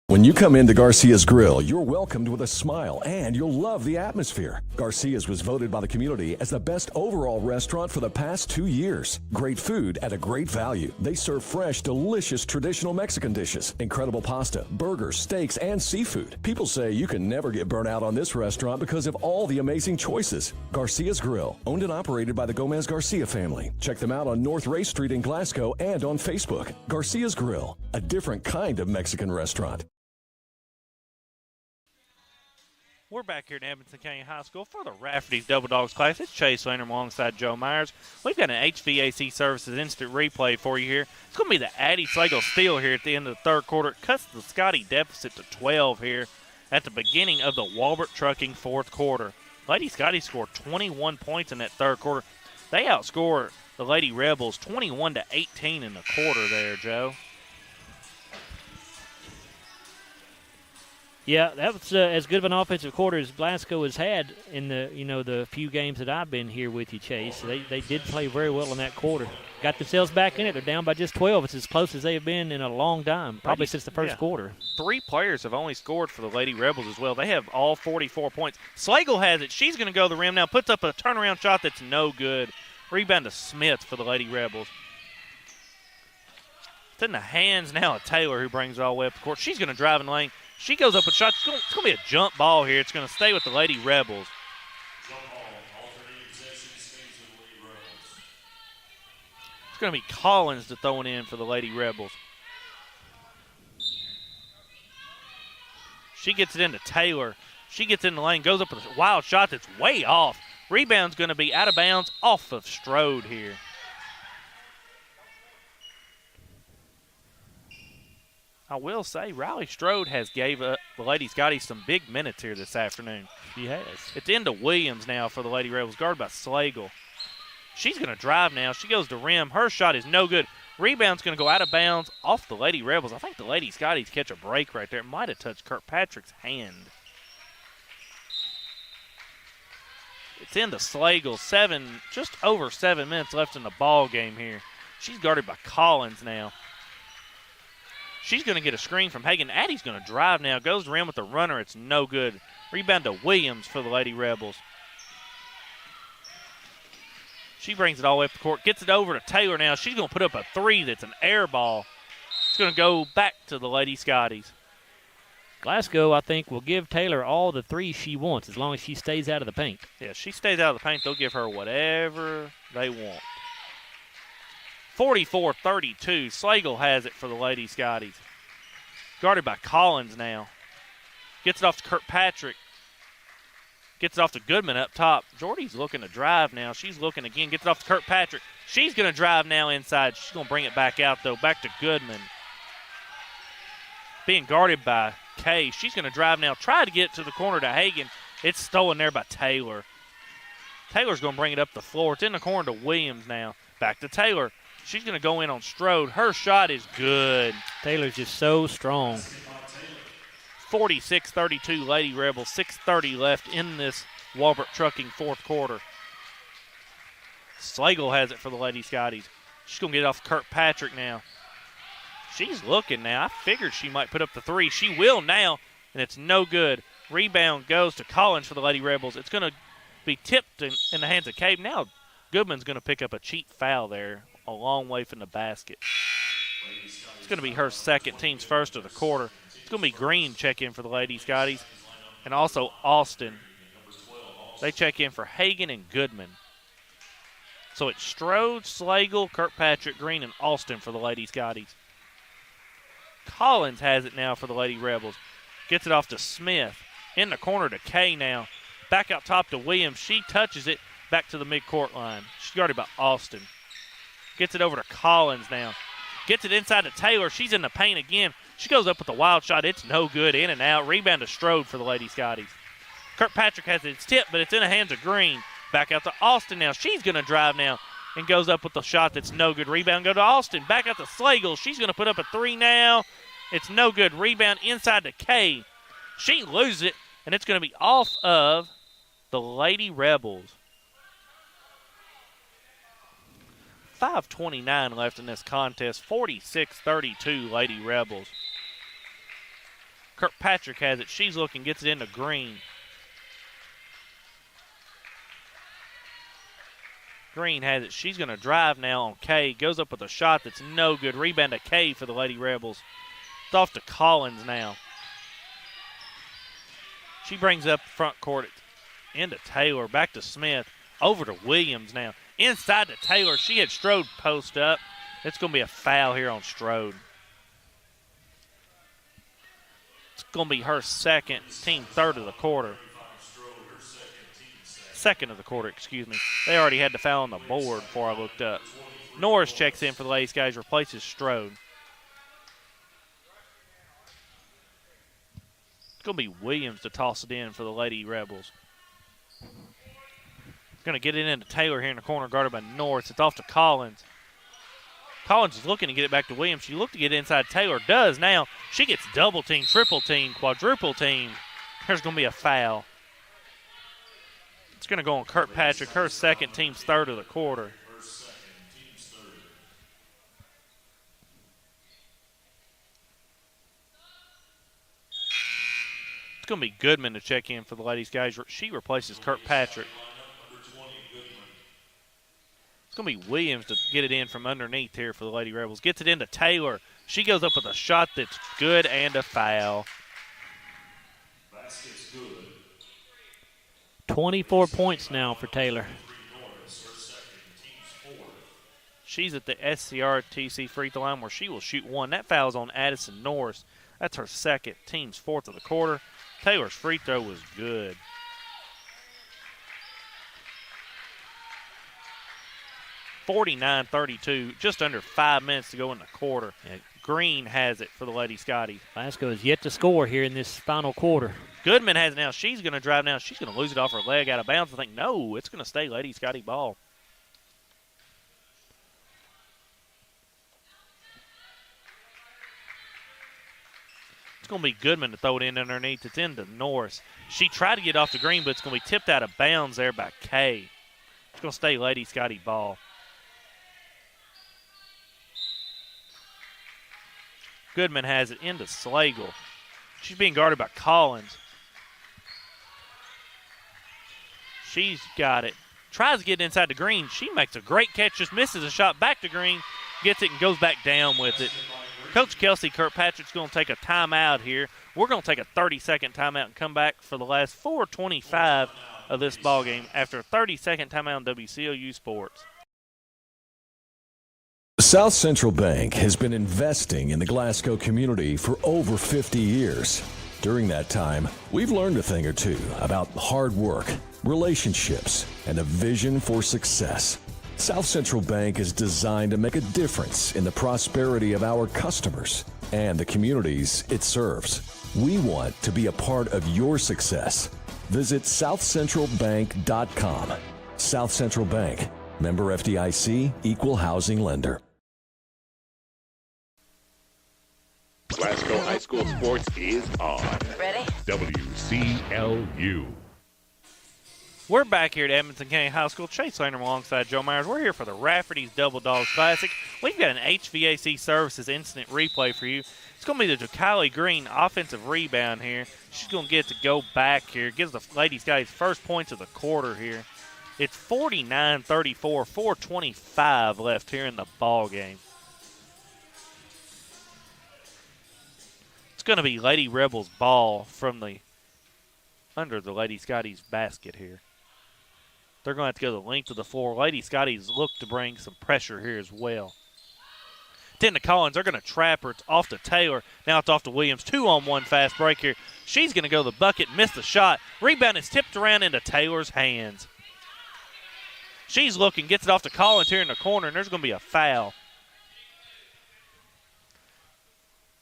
When you come into Garcia's Grill, you're welcomed with a smile and you'll love the atmosphere. Garcia's was voted by the community as the best overall restaurant for the past 2 years. Great food at a great value. They serve fresh, delicious traditional Mexican dishes, incredible pasta, burgers, steaks, and seafood. People say you can never get burnt out on this restaurant because of all the amazing choices. Garcia's Grill, owned and operated by the Gomez Garcia family. Check them out on North Ray Street in Glasgow and on Facebook. Garcia's Grill, a different kind of Mexican restaurant. We're back here at Edmonson County High School for the Rafferty's Double Dogs Class. It's Chase Landrum alongside Joe Myers. We've got an HVAC Services instant replay for you here. It's going to be the Addie Slagle steal here at the end of the third quarter. It cuts the Scottie deficit to 12 here at the beginning of the Walbert Trucking fourth quarter. Lady Scottie scored 21 points in that third quarter. They outscored the Lady Rebels 21-18 in the quarter there, Joe. Yeah, that was as good of an offensive quarter as Glasgow has had in the few games that I've been here with you, Chase. They did play very well in that quarter. Got themselves back in it. They're down by just 12. It's as close as they have been in a long time, probably since the first quarter. 3 players have only scored for the Lady Rebels as well. They have all 44 points. Slagle has it. She's going to go to the rim now, puts up a turnaround shot that's no good. Rebound to Smith for the Lady Rebels. It's in the hands now of Taylor, who brings it all the way up the court. She's going to drive in the lane. She goes up a shot. It's going to be a jump ball here. It's going to stay with the Lady Rebels. It's going to be Collins to throw it in for the Lady Rebels. She gets it into Taylor. She gets in the lane, goes up with a wild shot that's way off. Rebound's going to be out of bounds off of Strode here. I will say Riley Strode has gave up the Lady Scotties some big minutes here this afternoon. She has. It's into Williams now for the Lady Rebels, guarded by Slagle. She's going to drive now. She goes to rim. Her shot is no good. Rebound's going to go out of bounds off the Lady Rebels. I think the Lady Scotties catch a break right there. It might have touched Kirkpatrick's hand. It's It's into Slagle. Just over 7 minutes left in the ball game here. She's guarded by Collins now. She's going to get a screen from Hagan. Addie's going to drive now. Goes around with the runner. It's no good. Rebound to Williams for the Lady Rebels. She brings it all the way up the court. Gets it over to Taylor now. She's going to put up a three that's an air ball. It's going to go back to the Lady Scotties. Glasgow, I think, will give Taylor all the threes she wants as long as she stays out of the paint. Yeah, she stays out of the paint. They'll give her whatever they want. 44-32. Slagle has it for the Lady Scotties. Guarded by Collins now. Gets it off to Kirkpatrick. Gets it off to Goodman up top. Jordy's looking to drive now. She's looking again. Gets it off to Kirkpatrick. She's going to drive now inside. She's going to bring it back out, though. Back to Goodman. Being guarded by Kay. She's going to drive now. Try to get to the corner to Hagan. It's stolen there by Taylor. Taylor's going to bring it up the floor. It's in the corner to Williams now. Back to Taylor. She's going to go in on Strode. Her shot is good. Taylor's just so strong. 46-32 Lady Rebels. 6:30 left in this Walbert Trucking fourth quarter. Slagle has it for the Lady Scotties. She's going to get it off Kirkpatrick now. She's looking now. I figured she might put up the three. She will now, and it's no good. Rebound goes to Collins for the Lady Rebels. It's going to be tipped in the hands of Cave. Now Goodman's going to pick up a cheap foul there a long way from the basket. It's going to be her second, team's first of the quarter. It's going to be Green check in for the Lady Scotties, and also Austin. They check in for Hagan and Goodman. So it's Strode, Slagle, Kirkpatrick, Green, and Austin for the Lady Scotties. Collins has it now for the Lady Rebels. Gets it off to Smith. In the corner to Kay now. Back out top to Williams. She touches it back to the midcourt line. She's guarded by Austin. Gets it over to Collins now. Gets it inside to Taylor. She's in the paint again. She goes up with a wild shot. It's no good. In and out. Rebound to Strode for the Lady Scotties. Kirkpatrick has it. It's tipped, but it's in the hands of Green. Back out to Austin now. She's going to drive now and goes up with a shot that's no good. Rebound go to Austin. Back out to Slagle. She's going to put up a three now. It's no good. Rebound inside to Kay. She loses it, and it's going to be off of the Lady Rebels. 5:29 left in this contest. 46-32 Lady Rebels. Kirkpatrick has it. She's looking, gets it into Green. Green has it. She's going to drive now on Kay. Goes up with a shot that's no good. Rebound to Kay for the Lady Rebels. It's off to Collins now. She brings up front court into Taylor. Back to Smith. Over to Williams now. Inside to Taylor. She had Strode post up. It's going to be a foul here on Strode. It's going to be her second, team third of the quarter. Second of the quarter, excuse me. They already had the foul on the board before I looked up. Norris checks in for the Lady Scotties, replaces Strode. It's going to be Williams to toss it in for the Lady Rebels. Going to get it into Taylor here in the corner, guarded by Norris. It's off to Collins. Collins is looking to get it back to Williams. She looked to get inside. Taylor does now. She gets double team, triple team, quadruple team. There's going to be a foul. It's going to go on Kirkpatrick, her second, team's third of the quarter. It's going to be Goodman to check in for the Lady Scotties. She replaces Kirkpatrick. It's going to be Williams to get it in from underneath here for the Lady Rebels. Gets it into Taylor. She goes up with a shot that's good and a foul. Basket's good. 24 points now for Taylor. She's at the SCRTC free throw line where she will shoot one. That foul's on Addison Norris. That's her second, team's fourth of the quarter. Taylor's free throw was good. (49-32), just under 5 minutes to go in the quarter. Yeah. Green has it for the Lady Scottie. Glasgow is yet to score here in this final quarter. Goodman has it now. She's going to drive now. She's going to lose it off her leg out of bounds. I think, no, it's going to stay Lady Scottie ball. It's going to be Goodman to throw it in underneath. It's into Norris. She tried to get off the green, but it's going to be tipped out of bounds there by Kay. It's going to stay Lady Scottie ball. Goodman has it into Slagle. She's being guarded by Collins. She's got it. Tries to get inside the green. She makes a great catch, just misses a shot back to green, gets it and goes back down with it. Coach Kelsey Kirkpatrick's going to take a timeout here. We're going to take a 30-second timeout and come back for the last 4:25 of this ball game after a 30-second timeout on WCLU Sports. South Central Bank has been investing in the Glasgow community for over 50 years. During that time, we've learned a thing or two about hard work, relationships, and a vision for success. South Central Bank is designed to make a difference in the prosperity of our customers and the communities it serves. We want to be a part of your success. Visit southcentralbank.com. South Central Bank, member FDIC, equal housing lender. Glasgow High School Sports is on. Ready? WCLU. We're back here at Edmonson County High School. Chase Lander alongside Joe Myers. We're here for the Rafferty's Double Dogs Classic. We've got an HVAC Services instant replay for you. It's going to be the Kylie Green offensive rebound here. She's going to get to go back here. Gives the Lady Scotties first points of the quarter here. It's 49-34, 4:25 left here in the ball game. It's going to be Lady Rebels ball from under the Lady Scotties basket here. They're going to have to go the length of the floor. Lady Scotties look to bring some pressure here as well. 10 to Collins. They're going to trap her. It's off to Taylor. Now it's off to Williams. 2-on-1 fast break here. She's going to go to the bucket, miss the shot. Rebound is tipped around into Taylor's hands. She's looking, gets it off to Collins here in the corner, and there's going to be a foul.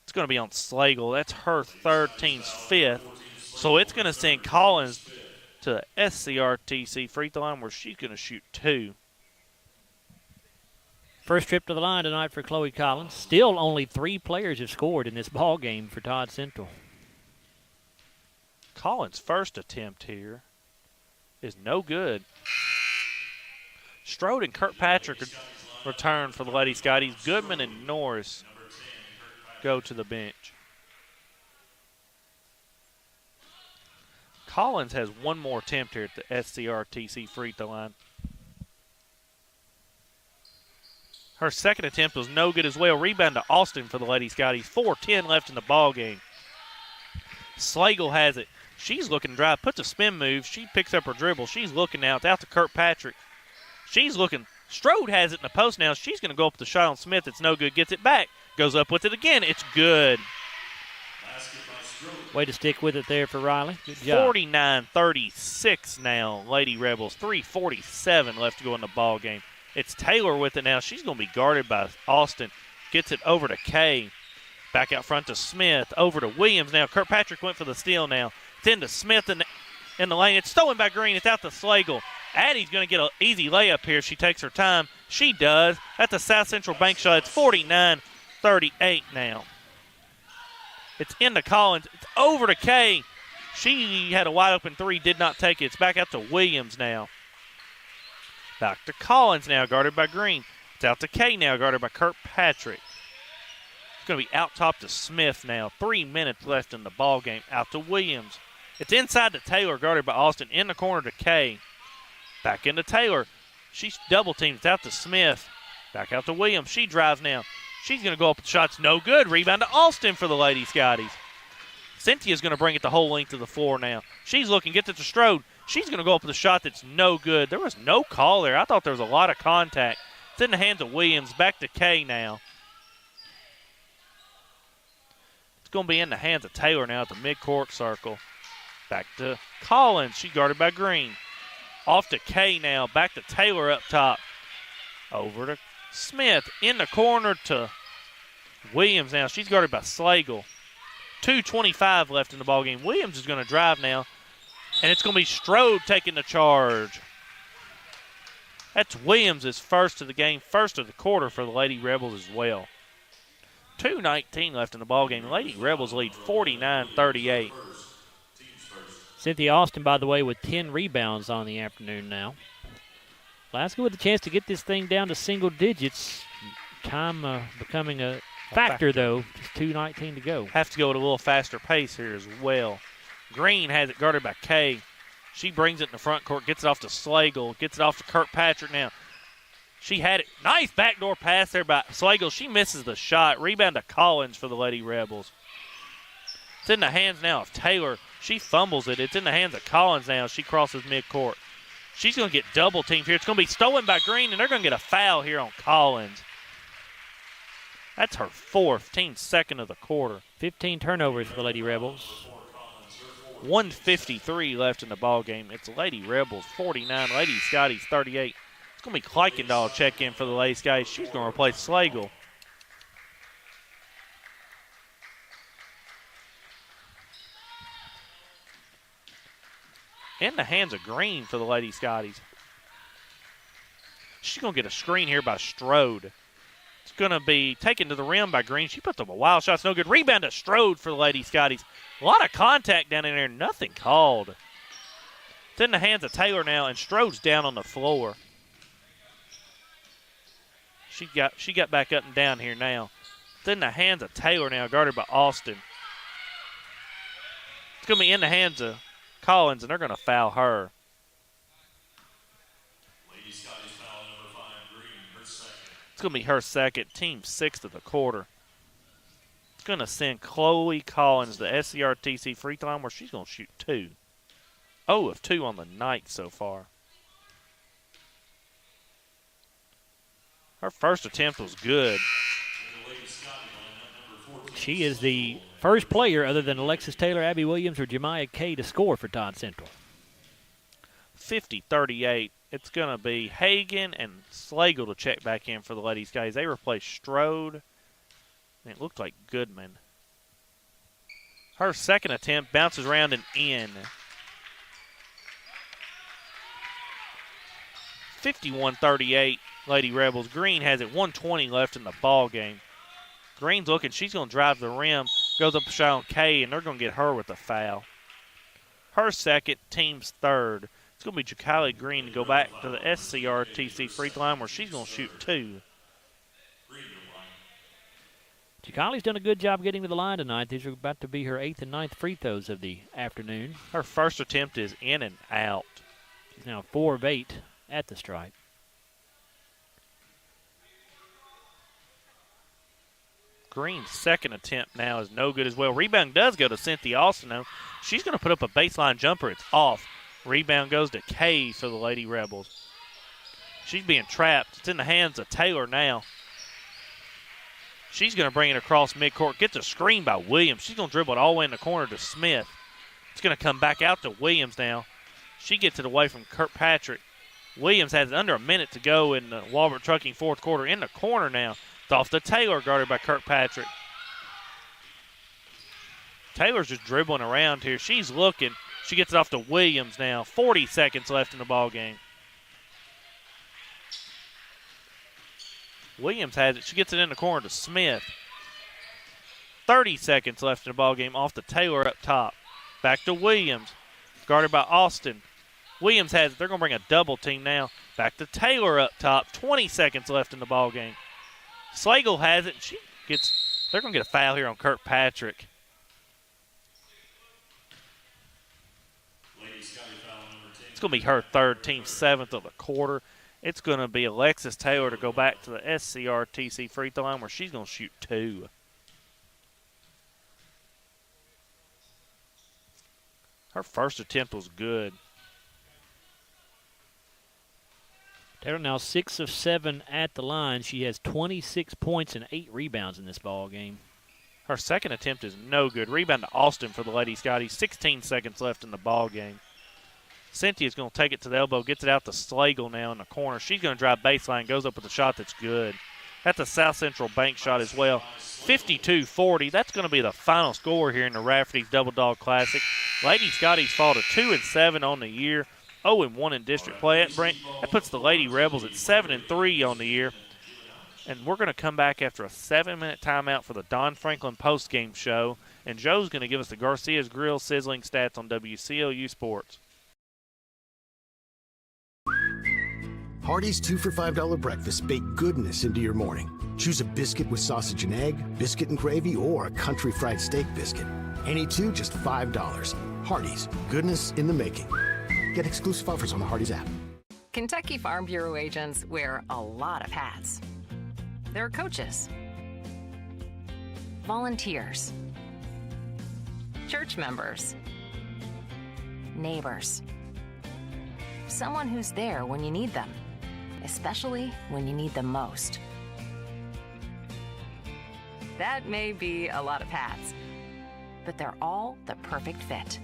It's going to be on Slagle. That's her third, team's fifth. So it's going to send Collins to the SCRTC free throw line where she's going to shoot 2. First trip to the line tonight for Chloe Collins. Still only 3 players have scored in this ball game for Todd Central. Collins' first attempt here is no good. Strode and Kirkpatrick return for the Lady Scotties. Goodman and Norris go to the bench. Collins has one more attempt here at the SCRTC free throw line. Her second attempt was no good as well. Rebound to Austin for the Lady Scotties. 4:10 left in the ball game. Slagle has it. She's looking to drive, puts a spin move. She picks up her dribble. She's looking now. It's out to Kirkpatrick. She's looking. Strode has it in the post now. She's going to go up with the shot on Smith. It's no good. Gets it back. Goes up with it again. It's good. Way to stick with it there for Riley. Good job. 49-36 now. Lady Rebels. 3:47 left to go in the ball game. It's Taylor with it now. She's going to be guarded by Austin. Gets it over to Kay. Back out front to Smith. Over to Williams now. Kirkpatrick went for the steal now. It's into Smith in the lane. It's stolen by Green. It's out to Slagle. Addie's going to get an easy layup here if she takes her time. She does. That's a South Central Bank shot. It's 49-38 now. It's into Collins. It's over to Kay. She had a wide open 3, did not take it. It's back out to Williams now. Back to Collins now, guarded by Green. It's out to Kay now, guarded by Kirkpatrick. It's going to be out top to Smith now. 3 minutes left in the ball game. Out to Williams. It's inside to Taylor, guarded by Austin. In the corner to Kay. Back into Taylor. She's double teamed. It's out to Smith. Back out to Williams. She drives now. She's going to go up with shots. No good. Rebound to Austin for the Lady Scotties. Cynthia's going to bring it the whole length of the floor now. She's looking. Gets it to Strode. She's going to go up with a shot that's no good. There was no call there. I thought there was a lot of contact. It's in the hands of Williams. Back to Kay now. It's going to be in the hands of Taylor now at the midcourt circle. Back to Collins. She's guarded by Green. Off to Kay now. Back to Taylor up top. Over to Smith. In the corner to Williams now. She's guarded by Slagle. 2:25 left in the ballgame. Williams is going to drive now. And it's going to be Strode taking the charge. That's Williams' first of the game, first of the quarter for the Lady Rebels as well. 2:19 left in the ballgame. Lady Rebels lead 49-38. Cynthia Austin, by the way, with 10 rebounds on the afternoon now. Glasgow with a chance to get this thing down to single digits. Time becoming a factor, though. Just 2:19 to go. Have to go at a little faster pace here as well. Green has it guarded by Kay. She brings it in the front court, gets it off to Slagle, gets it off to Kirkpatrick now. She had it. Nice backdoor pass there by Slagle. She misses the shot. Rebound to Collins for the Lady Rebels. It's in the hands now of Taylor. She fumbles it. It's in the hands of Collins now. She crosses midcourt. She's going to get double teamed here. It's going to be stolen by Green, and they're going to get a foul here on Collins. That's her fourth, team second of the quarter. 15 turnovers for the Lady Rebels. 1:53 left in the ball game. It's Lady Rebels 49, Lady Scotties 38. It's going to be Kuykendall check in for the Lady Scotties. She's going to replace Slagle. In the hands of Green for the Lady Scotties. She's going to get a screen here by Strode. It's going to be taken to the rim by Green. She puts up a wild shot. It's no good. Rebound to Strode for the Lady Scotties. A lot of contact down in there. Nothing called. It's in the hands of Taylor now, and Strode's down on the floor. She got back up and down here now. It's in the hands of Taylor now, guarded by Austin. It's going to be in the hands of Collins, and they're going to foul her. Lady Scotties foul number 5, Green, her second. It's going to be her second, team sixth of the quarter. It's going to send Chloe Collins to SCRTC free throw line where she's going to shoot 2. 0 of 2 on the night so far. Her first attempt was good. She is the first player other than Alexis Taylor, Abby Williams, or Jemiah Kay to score for Todd Central. 50-38. It's going to be Hagan and Slagle to check back in for the Ladies, guys. They replaced Strode, and it looked like Goodman. Her second attempt bounces around and in. 51-38, Lady Rebels. Green has it, 1:20 left in the ball game. Green's looking. She's going to drive the rim. Goes up a shot on Kay, and they're going to get her with a foul. Her second, team's third. It's going to be Jakali Green to go back to the SCRTC free throw line where she's going to shoot 2. Jakali's done a good job getting to the line tonight. These are about to be her 8th and 9th free throws of the afternoon. Her first attempt is in and out. She's now 4 of 8 at the stripe. Green's second attempt now is no good as well. Rebound does go to Cynthia Austin, though. She's going to put up a baseline jumper. It's off. Rebound goes to Kay for the Lady Rebels. She's being trapped. It's in the hands of Taylor now. She's going to bring it across midcourt. Gets a screen by Williams. She's going to dribble it all the way in the corner to Smith. It's going to come back out to Williams now. She gets it away from Kirkpatrick. Williams has under a minute to go in the Walbert Trucking fourth quarter. In the corner now. It's off to Taylor, guarded by Kirkpatrick. Taylor's just dribbling around here. She's looking. She gets it off to Williams now. 40 seconds left in the ball game. Williams has it. She gets it in the corner to Smith. 30 seconds left in the ball game. Off to Taylor up top. Back to Williams. Guarded by Austin. Williams has it. They're going to bring a double team now. Back to Taylor up top. 20 seconds left in the ball game. Slagle has it. They're going to get a foul here on Kirkpatrick. It's going to be her third, team 7th of the quarter. It's going to be Alexis Taylor to go back to the SCRTC free throw line where she's going to shoot 2. Her first attempt was good. Taylor now 6 of 7 at the line. She has 26 points and 8 rebounds in this ball game. Her second attempt is no good. Rebound to Austin for the Lady Scotties. 16 seconds left in the ball game. Cynthia's going to take it to the elbow, gets it out to Slagle now in the corner. She's going to drive baseline, goes up with a shot that's good. That's a South Central bank shot as well. 52-40. That's going to be the final score here in the Rafferty's Double Dog Classic. Lady Scotties fall to 2-7 on the year. 0-1 in district play. That puts the Lady Rebels at 7-3 on the year. And we're going to come back after a 7-minute timeout for the Don Franklin postgame show. And Joe's going to give us the Garcia's Grill sizzling stats on WCLU Sports. Hardee's 2 for $5 breakfast bake goodness into your morning. Choose a biscuit with sausage and egg, biscuit and gravy, or a country fried steak biscuit. Any two, just $5. Hardee's, goodness in the making. Get exclusive offers on the Hardee's app. Kentucky Farm Bureau agents wear a lot of hats. They're coaches, volunteers, church members, neighbors, someone who's there when you need them, especially when you need them most. That may be a lot of hats, but they're all the perfect fit.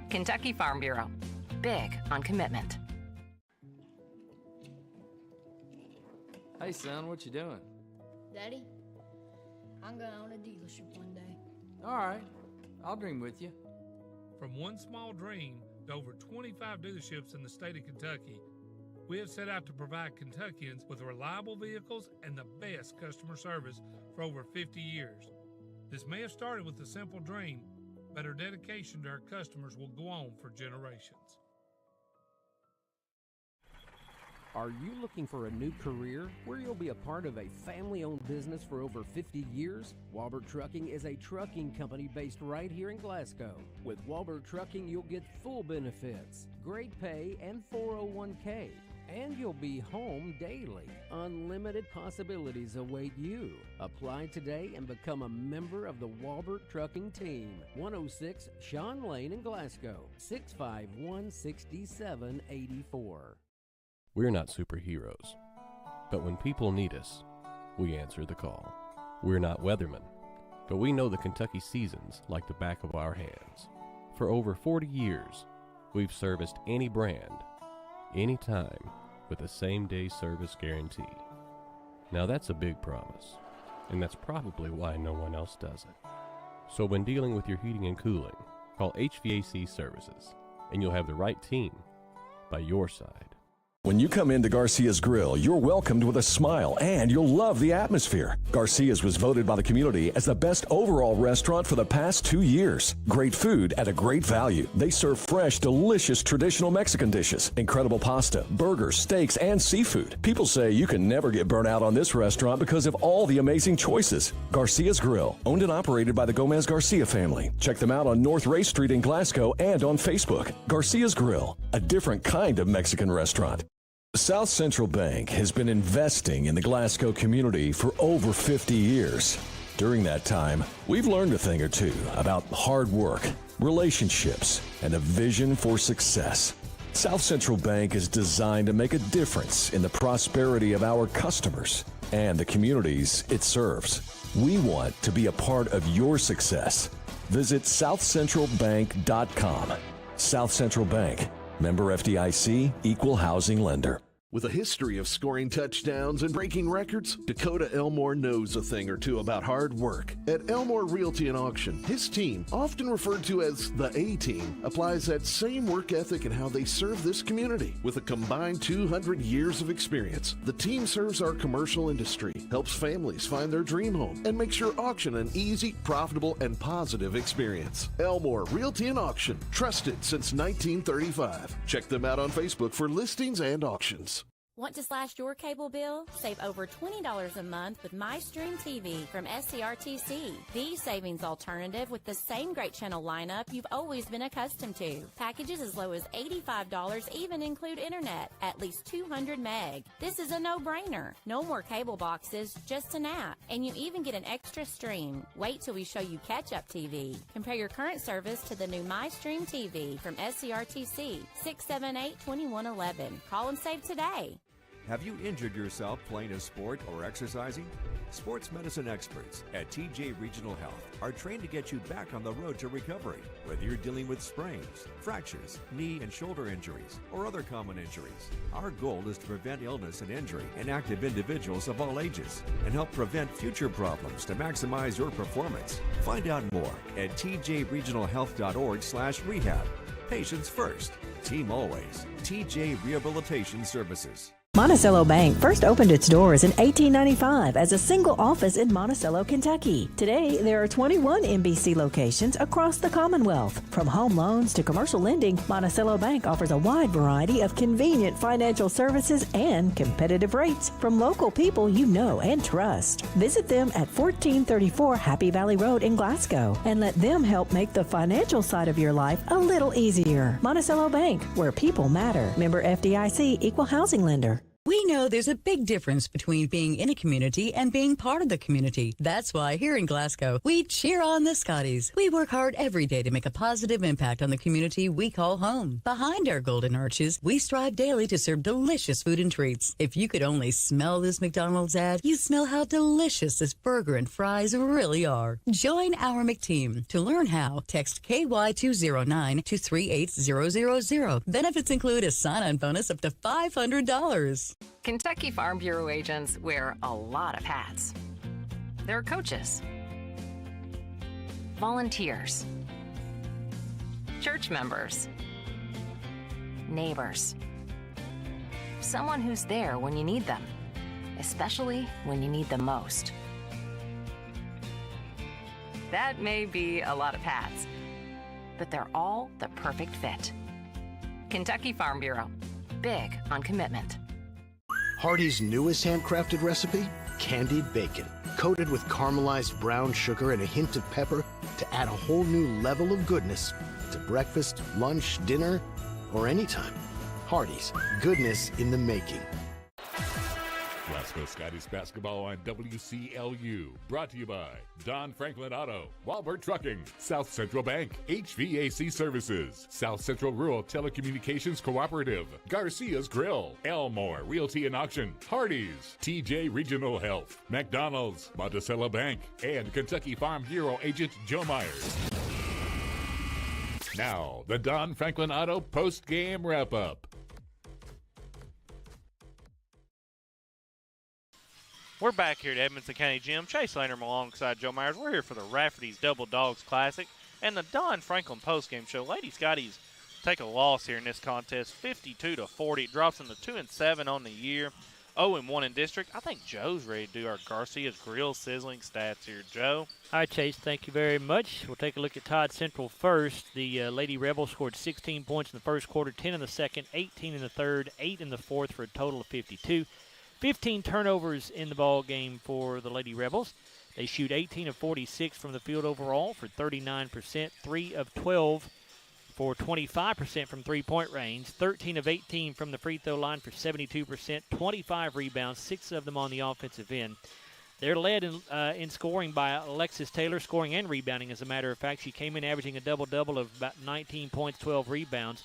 Kentucky Farm Bureau, big on commitment. Hey, son, what you doing? Daddy, I'm gonna own a dealership one day. All right, I'll dream with you. From one small dream to over 25 dealerships in the state of Kentucky, we have set out to provide Kentuckians with reliable vehicles and the best customer service for over 50 years. This may have started with a simple dream, but our dedication to our customers will go on for generations. Are you looking for a new career where you'll be a part of a family-owned business for over 50 years? Walbert Trucking is a trucking company based right here in Glasgow. With Walbert Trucking, you'll get full benefits, great pay, and 401k. And you'll be home daily. Unlimited possibilities await you. Apply today and become a member of the Walbert Trucking team. 106 Sean Lane in Glasgow, 651-6784. We're not superheroes, but when people need us, we answer the call. We're not weathermen, but we know the Kentucky seasons like the back of our hands. For over 40 years, we've serviced any brand, anytime, with the same-day service guarantee. Now that's a big promise, and that's probably why no one else does it. So when dealing with your heating and cooling, call HVAC Services, and you'll have the right team by your side. When you come into Garcia's Grill, you're welcomed with a smile and you'll love the atmosphere. Garcia's was voted by the community as the best overall restaurant for the past 2 years. Great food at a great value. They serve fresh, delicious traditional Mexican dishes, incredible pasta, burgers, steaks, and seafood. People say you can never get burnt out on this restaurant because of all the amazing choices. Garcia's Grill, owned and operated by the Gomez Garcia family. Check them out on North Ray Street in Glasgow and on Facebook. Garcia's Grill, a different kind of Mexican restaurant. South Central Bank has been investing in the Glasgow community for over 50 years. During that time, we've learned a thing or two about hard work, relationships, and a vision for success. South Central Bank is designed to make a difference in the prosperity of our customers and the communities it serves. We want to be a part of your success. Visit southcentralbank.com. South Central Bank. Member FDIC, Equal Housing Lender. With a history of scoring touchdowns and breaking records, Dakota Elmore knows a thing or two about hard work. At Elmore Realty and Auction, his team, often referred to as the A-Team, applies that same work ethic in how they serve this community. With a combined 200 years of experience, the team serves our commercial industry, helps families find their dream home, and makes your auction an easy, profitable, and positive experience. Elmore Realty and Auction, trusted since 1935. Check them out on Facebook for listings and auctions. Want to slash your cable bill? Save over $20 a month with MyStream TV from SCRTC, the savings alternative with the same great channel lineup you've always been accustomed to. Packages as low as $85 even include internet, at least 200 meg. This is a no-brainer. No more cable boxes, just an app. And you even get an extra stream. Wait till we show you catch-up TV. Compare your current service to the new MyStream TV from SCRTC, 678-2111. Call and save today. Have you injured yourself playing a sport or exercising? Sports medicine experts at TJ Regional Health are trained to get you back on the road to recovery, whether you're dealing with sprains, fractures, knee and shoulder injuries, or other common injuries. Our goal is to prevent illness and injury in active individuals of all ages and help prevent future problems to maximize your performance. Find out more at tjregionalhealth.org/rehab. Patients first, team always. TJ Rehabilitation Services. Monticello Bank first opened its doors in 1895 as a single office in Monticello, Kentucky. Today, there are 21 MBC locations across the Commonwealth. From home loans to commercial lending, Monticello Bank offers a wide variety of convenient financial services and competitive rates from local people you know and trust. Visit them at 1434 Happy Valley Road in Glasgow and let them help make the financial side of your life a little easier. Monticello Bank, where people matter. Member FDIC, Equal Housing Lender. We know there's a big difference between being in a community and being part of the community. That's why here in Glasgow, we cheer on the Scotties. We work hard every day to make a positive impact on the community we call home. Behind our golden arches, we strive daily to serve delicious food and treats. If you could only smell this McDonald's ad, you'd smell how delicious this burger and fries really are. Join our McTeam. To learn how, text KY209 to 38000. Benefits include a sign-on bonus up to $500. Kentucky Farm Bureau agents wear a lot of hats. They're coaches, volunteers, church members, neighbors, someone who's there when you need them, especially when you need them most. That may be a lot of hats, but they're all the perfect fit. Kentucky Farm Bureau, big on commitment. Hardee's newest handcrafted recipe? Candied bacon, coated with caramelized brown sugar and a hint of pepper to add a whole new level of goodness to breakfast, lunch, dinner, or anytime. Hardee's, goodness in the making. Glasgow Scotties basketball on WCLU. Brought to you by Don Franklin Auto, Walbert Trucking, South Central Bank, HVAC Services, South Central Rural Telecommunications Cooperative, Garcia's Grill, Elmore Realty and Auction, Hardee's, TJ Regional Health, McDonald's, Monticello Bank, and Kentucky Farm Bureau agent Joe Myers. Now, the Don Franklin Auto post-game wrap-up. We're back here at Edmonson County Gym. Chase Lanham alongside Joe Myers. We're here for the Rafferty's Double Dogs Classic and the Don Franklin postgame show. Lady Scotties take a loss here in this contest, 52-40. It drops them to 2-7 on the year, 0-1 in district. I think Joe's ready to do our Garcia's Grill sizzling stats here. Joe? All right, Chase, thank you very much. We'll take a look at Todd Central first. The Lady Rebels scored 16 points in the first quarter, 10 in the second, 18 in the third, 8 in the fourth for a total of 52. 15 turnovers in the ball game for the Lady Rebels. They shoot 18 of 46 from the field overall for 39%, 3 of 12 for 25% from three-point range, 13 of 18 from the free throw line for 72%, 25 rebounds, 6 of them on the offensive end. They're led in scoring by Alexis Taylor, scoring and rebounding. As a matter of fact, she came in averaging a double-double of about 19 points, 12 rebounds.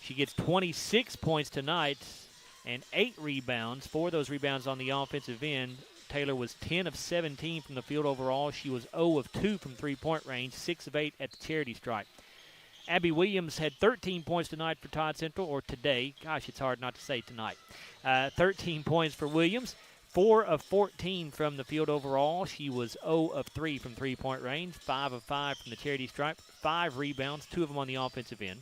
She gets 26 points tonight and 8 rebounds. 4 of those rebounds on the offensive end. Taylor was 10 of 17 from the field overall. She was 0 of 2 from three-point range, 6 of 8 at the charity stripe. Abby Williams had 13 points tonight for Todd Central, or today. Gosh, it's hard not to say tonight. 13 points for Williams, 4 of 14 from the field overall. She was 0 of 3 from three-point range, 5 of 5 from the charity stripe, 5 rebounds, 2 of them on the offensive end.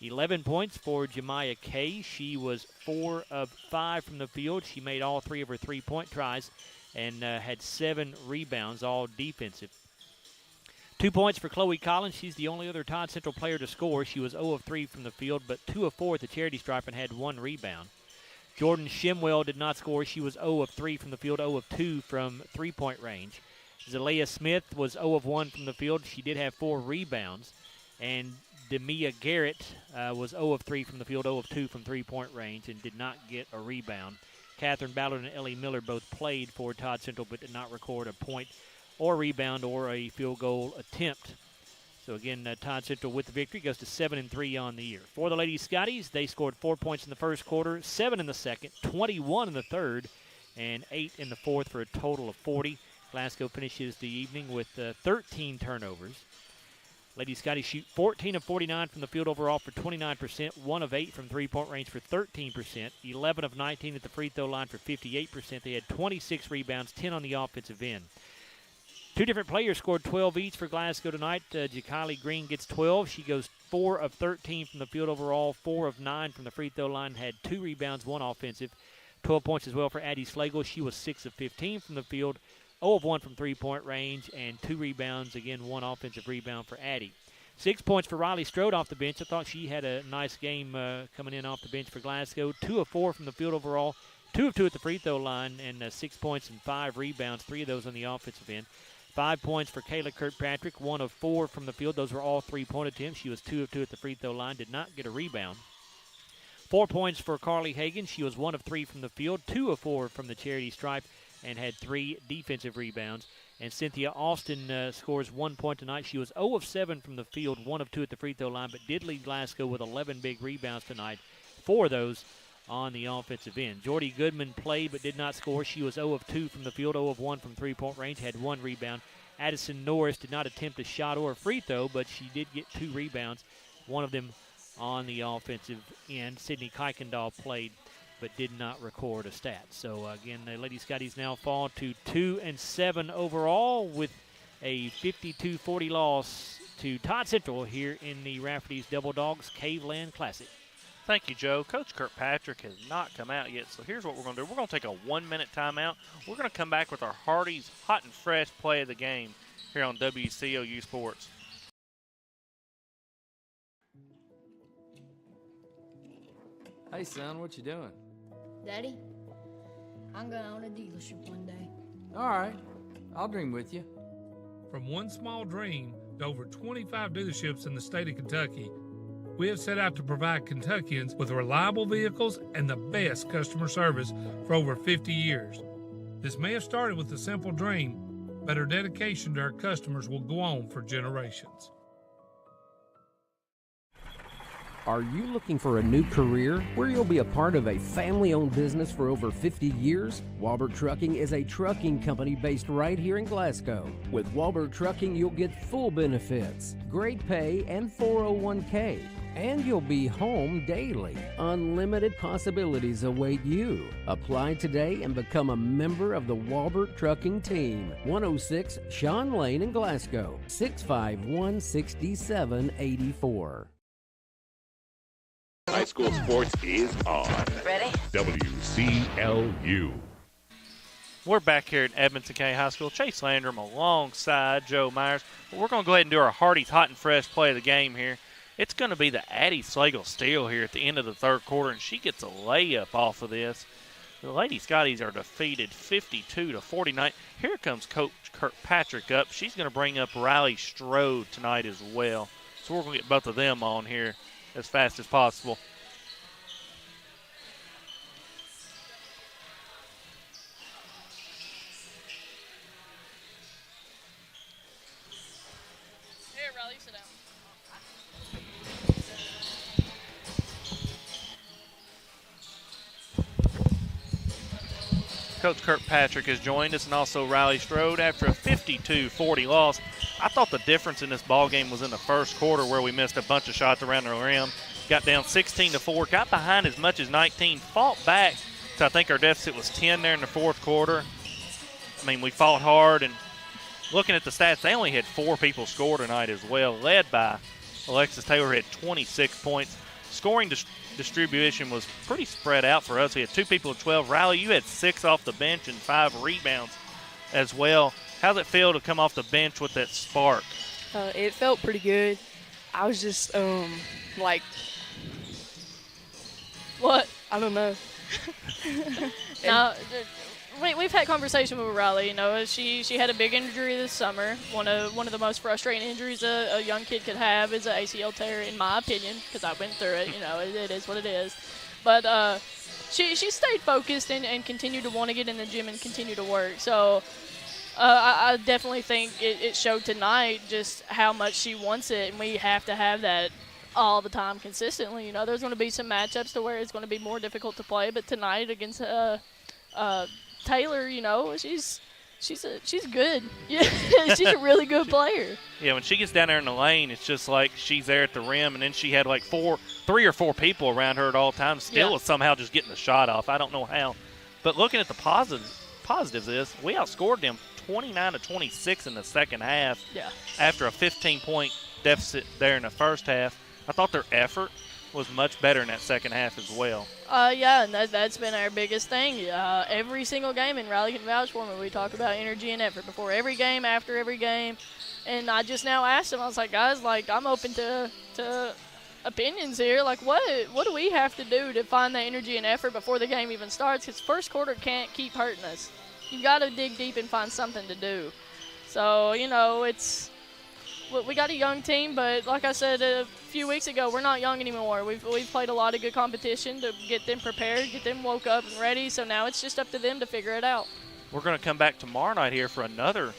11 points for Jemiah Kay. She was 4 of 5 from the field. She made all 3 of her three-point tries and had 7 rebounds, all defensive. 2 points for Chloe Collins. She's the only other Todd Central player to score. She was 0 of 3 from the field, but 2 of 4 at the charity stripe and had 1 rebound. Jordan Shimwell did not score. She was 0 of 3 from the field, 0 of 2 from three-point range. Zalea Smith was 0 of 1 from the field. She did have 4 rebounds. And Demia Garrett was 0 of 3 from the field, 0 of 2 from three-point range, and did not get a rebound. Catherine Ballard and Ellie Miller both played for Todd Central, but did not record a point or rebound or a field goal attempt. So again, Todd Central with the victory goes to 7-3 on the year. For the Lady Scotties, they scored 4 points in the first quarter, 7 in the second, 21 in the third, and 8 in the fourth for a total of 40. Glasgow finishes the evening with 13 turnovers. Lady Scotties shoot 14 of 49 from the field overall for 29%, 1 of 8 from three-point range for 13%, 11 of 19 at the free throw line for 58%. They had 26 rebounds, 10 on the offensive end. 2 different players scored 12 each for Glasgow tonight. Jakali Green gets 12. She goes 4 of 13 from the field overall, 4 of 9 from the free throw line, had 2 rebounds, 1 offensive. 12 points as well for Addie Slagle. She was 6 of 15 from the field, 0 of 1 from three-point range, and 2 rebounds. Again, 1 offensive rebound for Addie. 6 points for Riley Strode off the bench. I thought she had a nice game coming in off the bench for Glasgow. 2 of 4 from the field overall, 2 of 2 at the free throw line, and 6 points and 5 rebounds, 3 of those on the offensive end. 5 points for Kayla Kirkpatrick, 1 of 4 from the field. Those were all three-point attempts. She was 2 of 2 at the free throw line, did not get a rebound. 4 points for Carly Hagan. She was 1 of 3 from the field, 2 of 4 from the charity stripe, and had 3 defensive rebounds. And Cynthia Austin scores 1 point tonight. She was 0 of 7 from the field, 1 of 2 at the free throw line, but did lead Glasgow with 11 big rebounds tonight. 4 of those on the offensive end. Jordy Goodman played but did not score. She was 0 of 2 from the field, 0 of 1 from three-point range, had 1 rebound. Addison Norris did not attempt a shot or a free throw, but she did get 2 rebounds, 1 of them on the offensive end. Sydney Kuykendall played but did not record a stat. So, again, the Lady Scotties now fall to 2-7 overall with a 52-40 loss to Todd Central here in the Rafferty's Double Dogs Caveland Classic. Thank you, Joe. Coach Kirkpatrick has not come out yet, so here's what we're going to do. We're going to take a 1-minute timeout. We're going to come back with our Hardee's Hot and Fresh play of the game here on WCLU Sports. Hey, son, what you doing? Daddy, I'm going to own a dealership one day. All right, I'll dream with you. From one small dream to over 25 dealerships in the state of Kentucky, we have set out to provide Kentuckians with reliable vehicles and the best customer service for over 50 years. This may have started with a simple dream, but our dedication to our customers will go on for generations. Are you looking for a new career where you'll be a part of a family-owned business for over 50 years? Walbert Trucking is a trucking company based right here in Glasgow. With Walbert Trucking, you'll get full benefits, great pay, and 401k. And you'll be home daily. Unlimited possibilities await you. Apply today and become a member of the Walbert Trucking team. 106 Sean Lane in Glasgow, 651-6784. High school sports is on. Ready? WCLU. We're back here at Edmonson County High School. Chase Landrum alongside Joe Myers. We're going to go ahead and do our Hardee's Hot and Fresh play of the game here. It's going to be the Addie Slagle steal here at the end of the third quarter, and she gets a layup off of this. The Lady Scotties are defeated 52-49. Here comes Coach Kirkpatrick up. She's going to bring up Riley Strode tonight as well. So we're going to get both of them on here as fast as possible. Here, Riley, sit down. Coach Kirkpatrick has joined us, and also Riley Strode after a 52-40 loss. I thought the difference in this ball game was in the first quarter where we missed a bunch of shots around the rim, got down 16-4, got behind as much as 19, fought back to I think our deficit was 10 there in the fourth quarter. I mean, we fought hard, and looking at the stats, they only had 4 people score tonight as well, led by Alexis Taylor, who had 26 points. Scoring distribution was pretty spread out for us. We had 2 people at 12. Riley, you had 6 off the bench and 5 rebounds as well. How's it feel to come off the bench with that spark? It felt pretty good. I was just, like, what? I don't know. No, we've had conversation with Riley. You know, she had a big injury this summer. One of the most frustrating injuries a young kid could have is an ACL tear, in my opinion, because I went through it. You know, it is what it is. But she stayed focused and continued to want to get in the gym and continue to work. So I definitely think it showed tonight just how much she wants it, and we have to have that all the time consistently. You know, there's going to be some matchups to where it's going to be more difficult to play, but tonight against Taylor, you know, she's good. Yeah, she's a really good player. Yeah, when she gets down there in the lane, it's just like she's there at the rim, and then she had like 3 or 4 people around her at all times. Still was somehow just getting the shot off. I don't know how. But looking at the positives is we outscored them 29-26 in the second half. Yeah. After a 15-point deficit there in the first half. I thought their effort was much better in that second half as well. Yeah, and that's been our biggest thing. Every single game, and Riley can vouch for me, we talk about energy and effort before every game, after every game. And I just now asked him, I was like, guys, like, I'm open to opinions here. Like, what do we have to do to find that energy and effort before the game even starts? Because first quarter can't keep hurting us. You've got to dig deep and find something to do. So, you know, we got a young team, but like I said a few weeks ago, we're not young anymore. We've played a lot of good competition to get them prepared, get them woke up and ready. So now it's just up to them to figure it out. We're going to come back tomorrow night here for another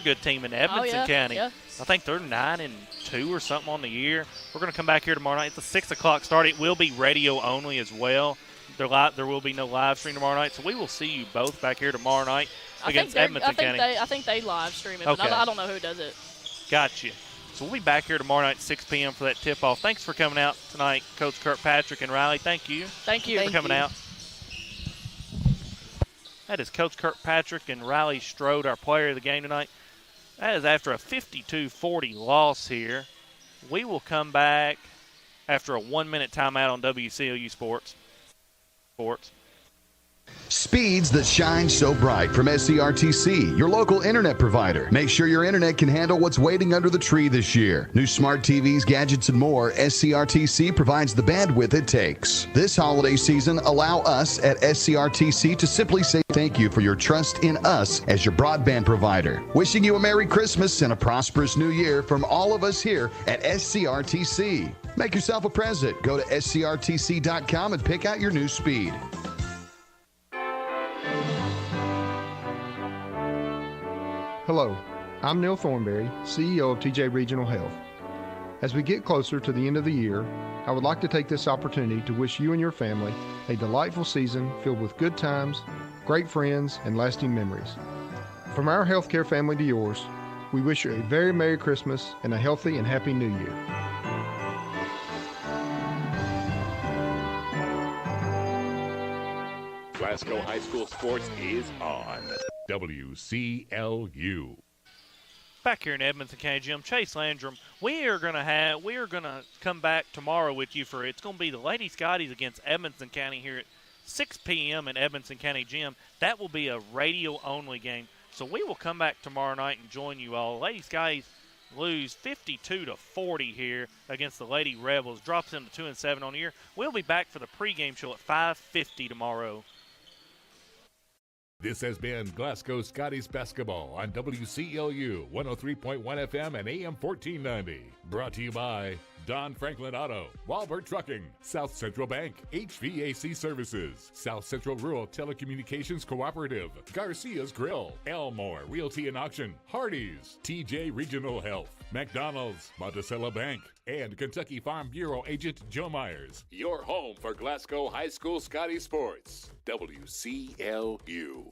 good team in Edmonson County. Yeah. I think they're 9-2 or something on the year. We're going to come back here tomorrow night. It's a 6 o'clock start. It will be radio only as well. There will be no live stream tomorrow night, so we will see you both back here tomorrow night against Edmonson County. I think they live stream it, but I don't know who does it. Gotcha. So we'll be back here tomorrow night at 6 p.m. for that tip-off. Thanks for coming out tonight, Coach Kirkpatrick and Riley. Thank you. Thank you for coming out. That is Coach Kirkpatrick and Riley Strode, our player of the game tonight. That is after a 52-40 loss here. We will come back after a 1-minute timeout on WCLU Sports. Speeds that shine so bright from SCRTC, your local internet provider. Make sure your internet can handle what's waiting under the tree this year. New smart TVs, gadgets, and more, SCRTC provides the bandwidth it takes. This holiday season, allow us at SCRTC to simply say thank you for your trust in us as your broadband provider. Wishing you a Merry Christmas and a prosperous New Year from all of us here at SCRTC. Make yourself a present. Go to scrtc.com and pick out your new speed. Hello, I'm Neil Thornberry, CEO of TJ Regional Health. As we get closer to the end of the year, I would like to take this opportunity to wish you and your family a delightful season filled with good times, great friends, and lasting memories. From our healthcare family to yours, we wish you a very Merry Christmas and a healthy and happy New Year. Glasgow High School Sports is on WCLU. Back here in Edmonson County Gym, Chase Landrum. We are gonna come back tomorrow with you it's gonna be the Lady Scotties against Edmonson County here at 6 p.m. in Edmonson County Gym. That will be a radio only game. So we will come back tomorrow night and join you all. Lady Scotties lose 52-40 here against the Lady Rebels. Drops them to 2-7 on the year. We'll be back for the pregame show at 5:50 tomorrow. This has been Glasgow Scotties basketball on WCLU 103.1 FM and AM 1490. Brought to you by Don Franklin Auto, Walbert Trucking, South Central Bank, HVAC Services, South Central Rural Telecommunications Cooperative, Garcia's Grill, Elmore Realty and Auction, Hardee's, TJ Regional Health, McDonald's, Monticello Bank, and Kentucky Farm Bureau Agent Joe Myers. Your home for Glasgow High School Scottie Sports, WCLU.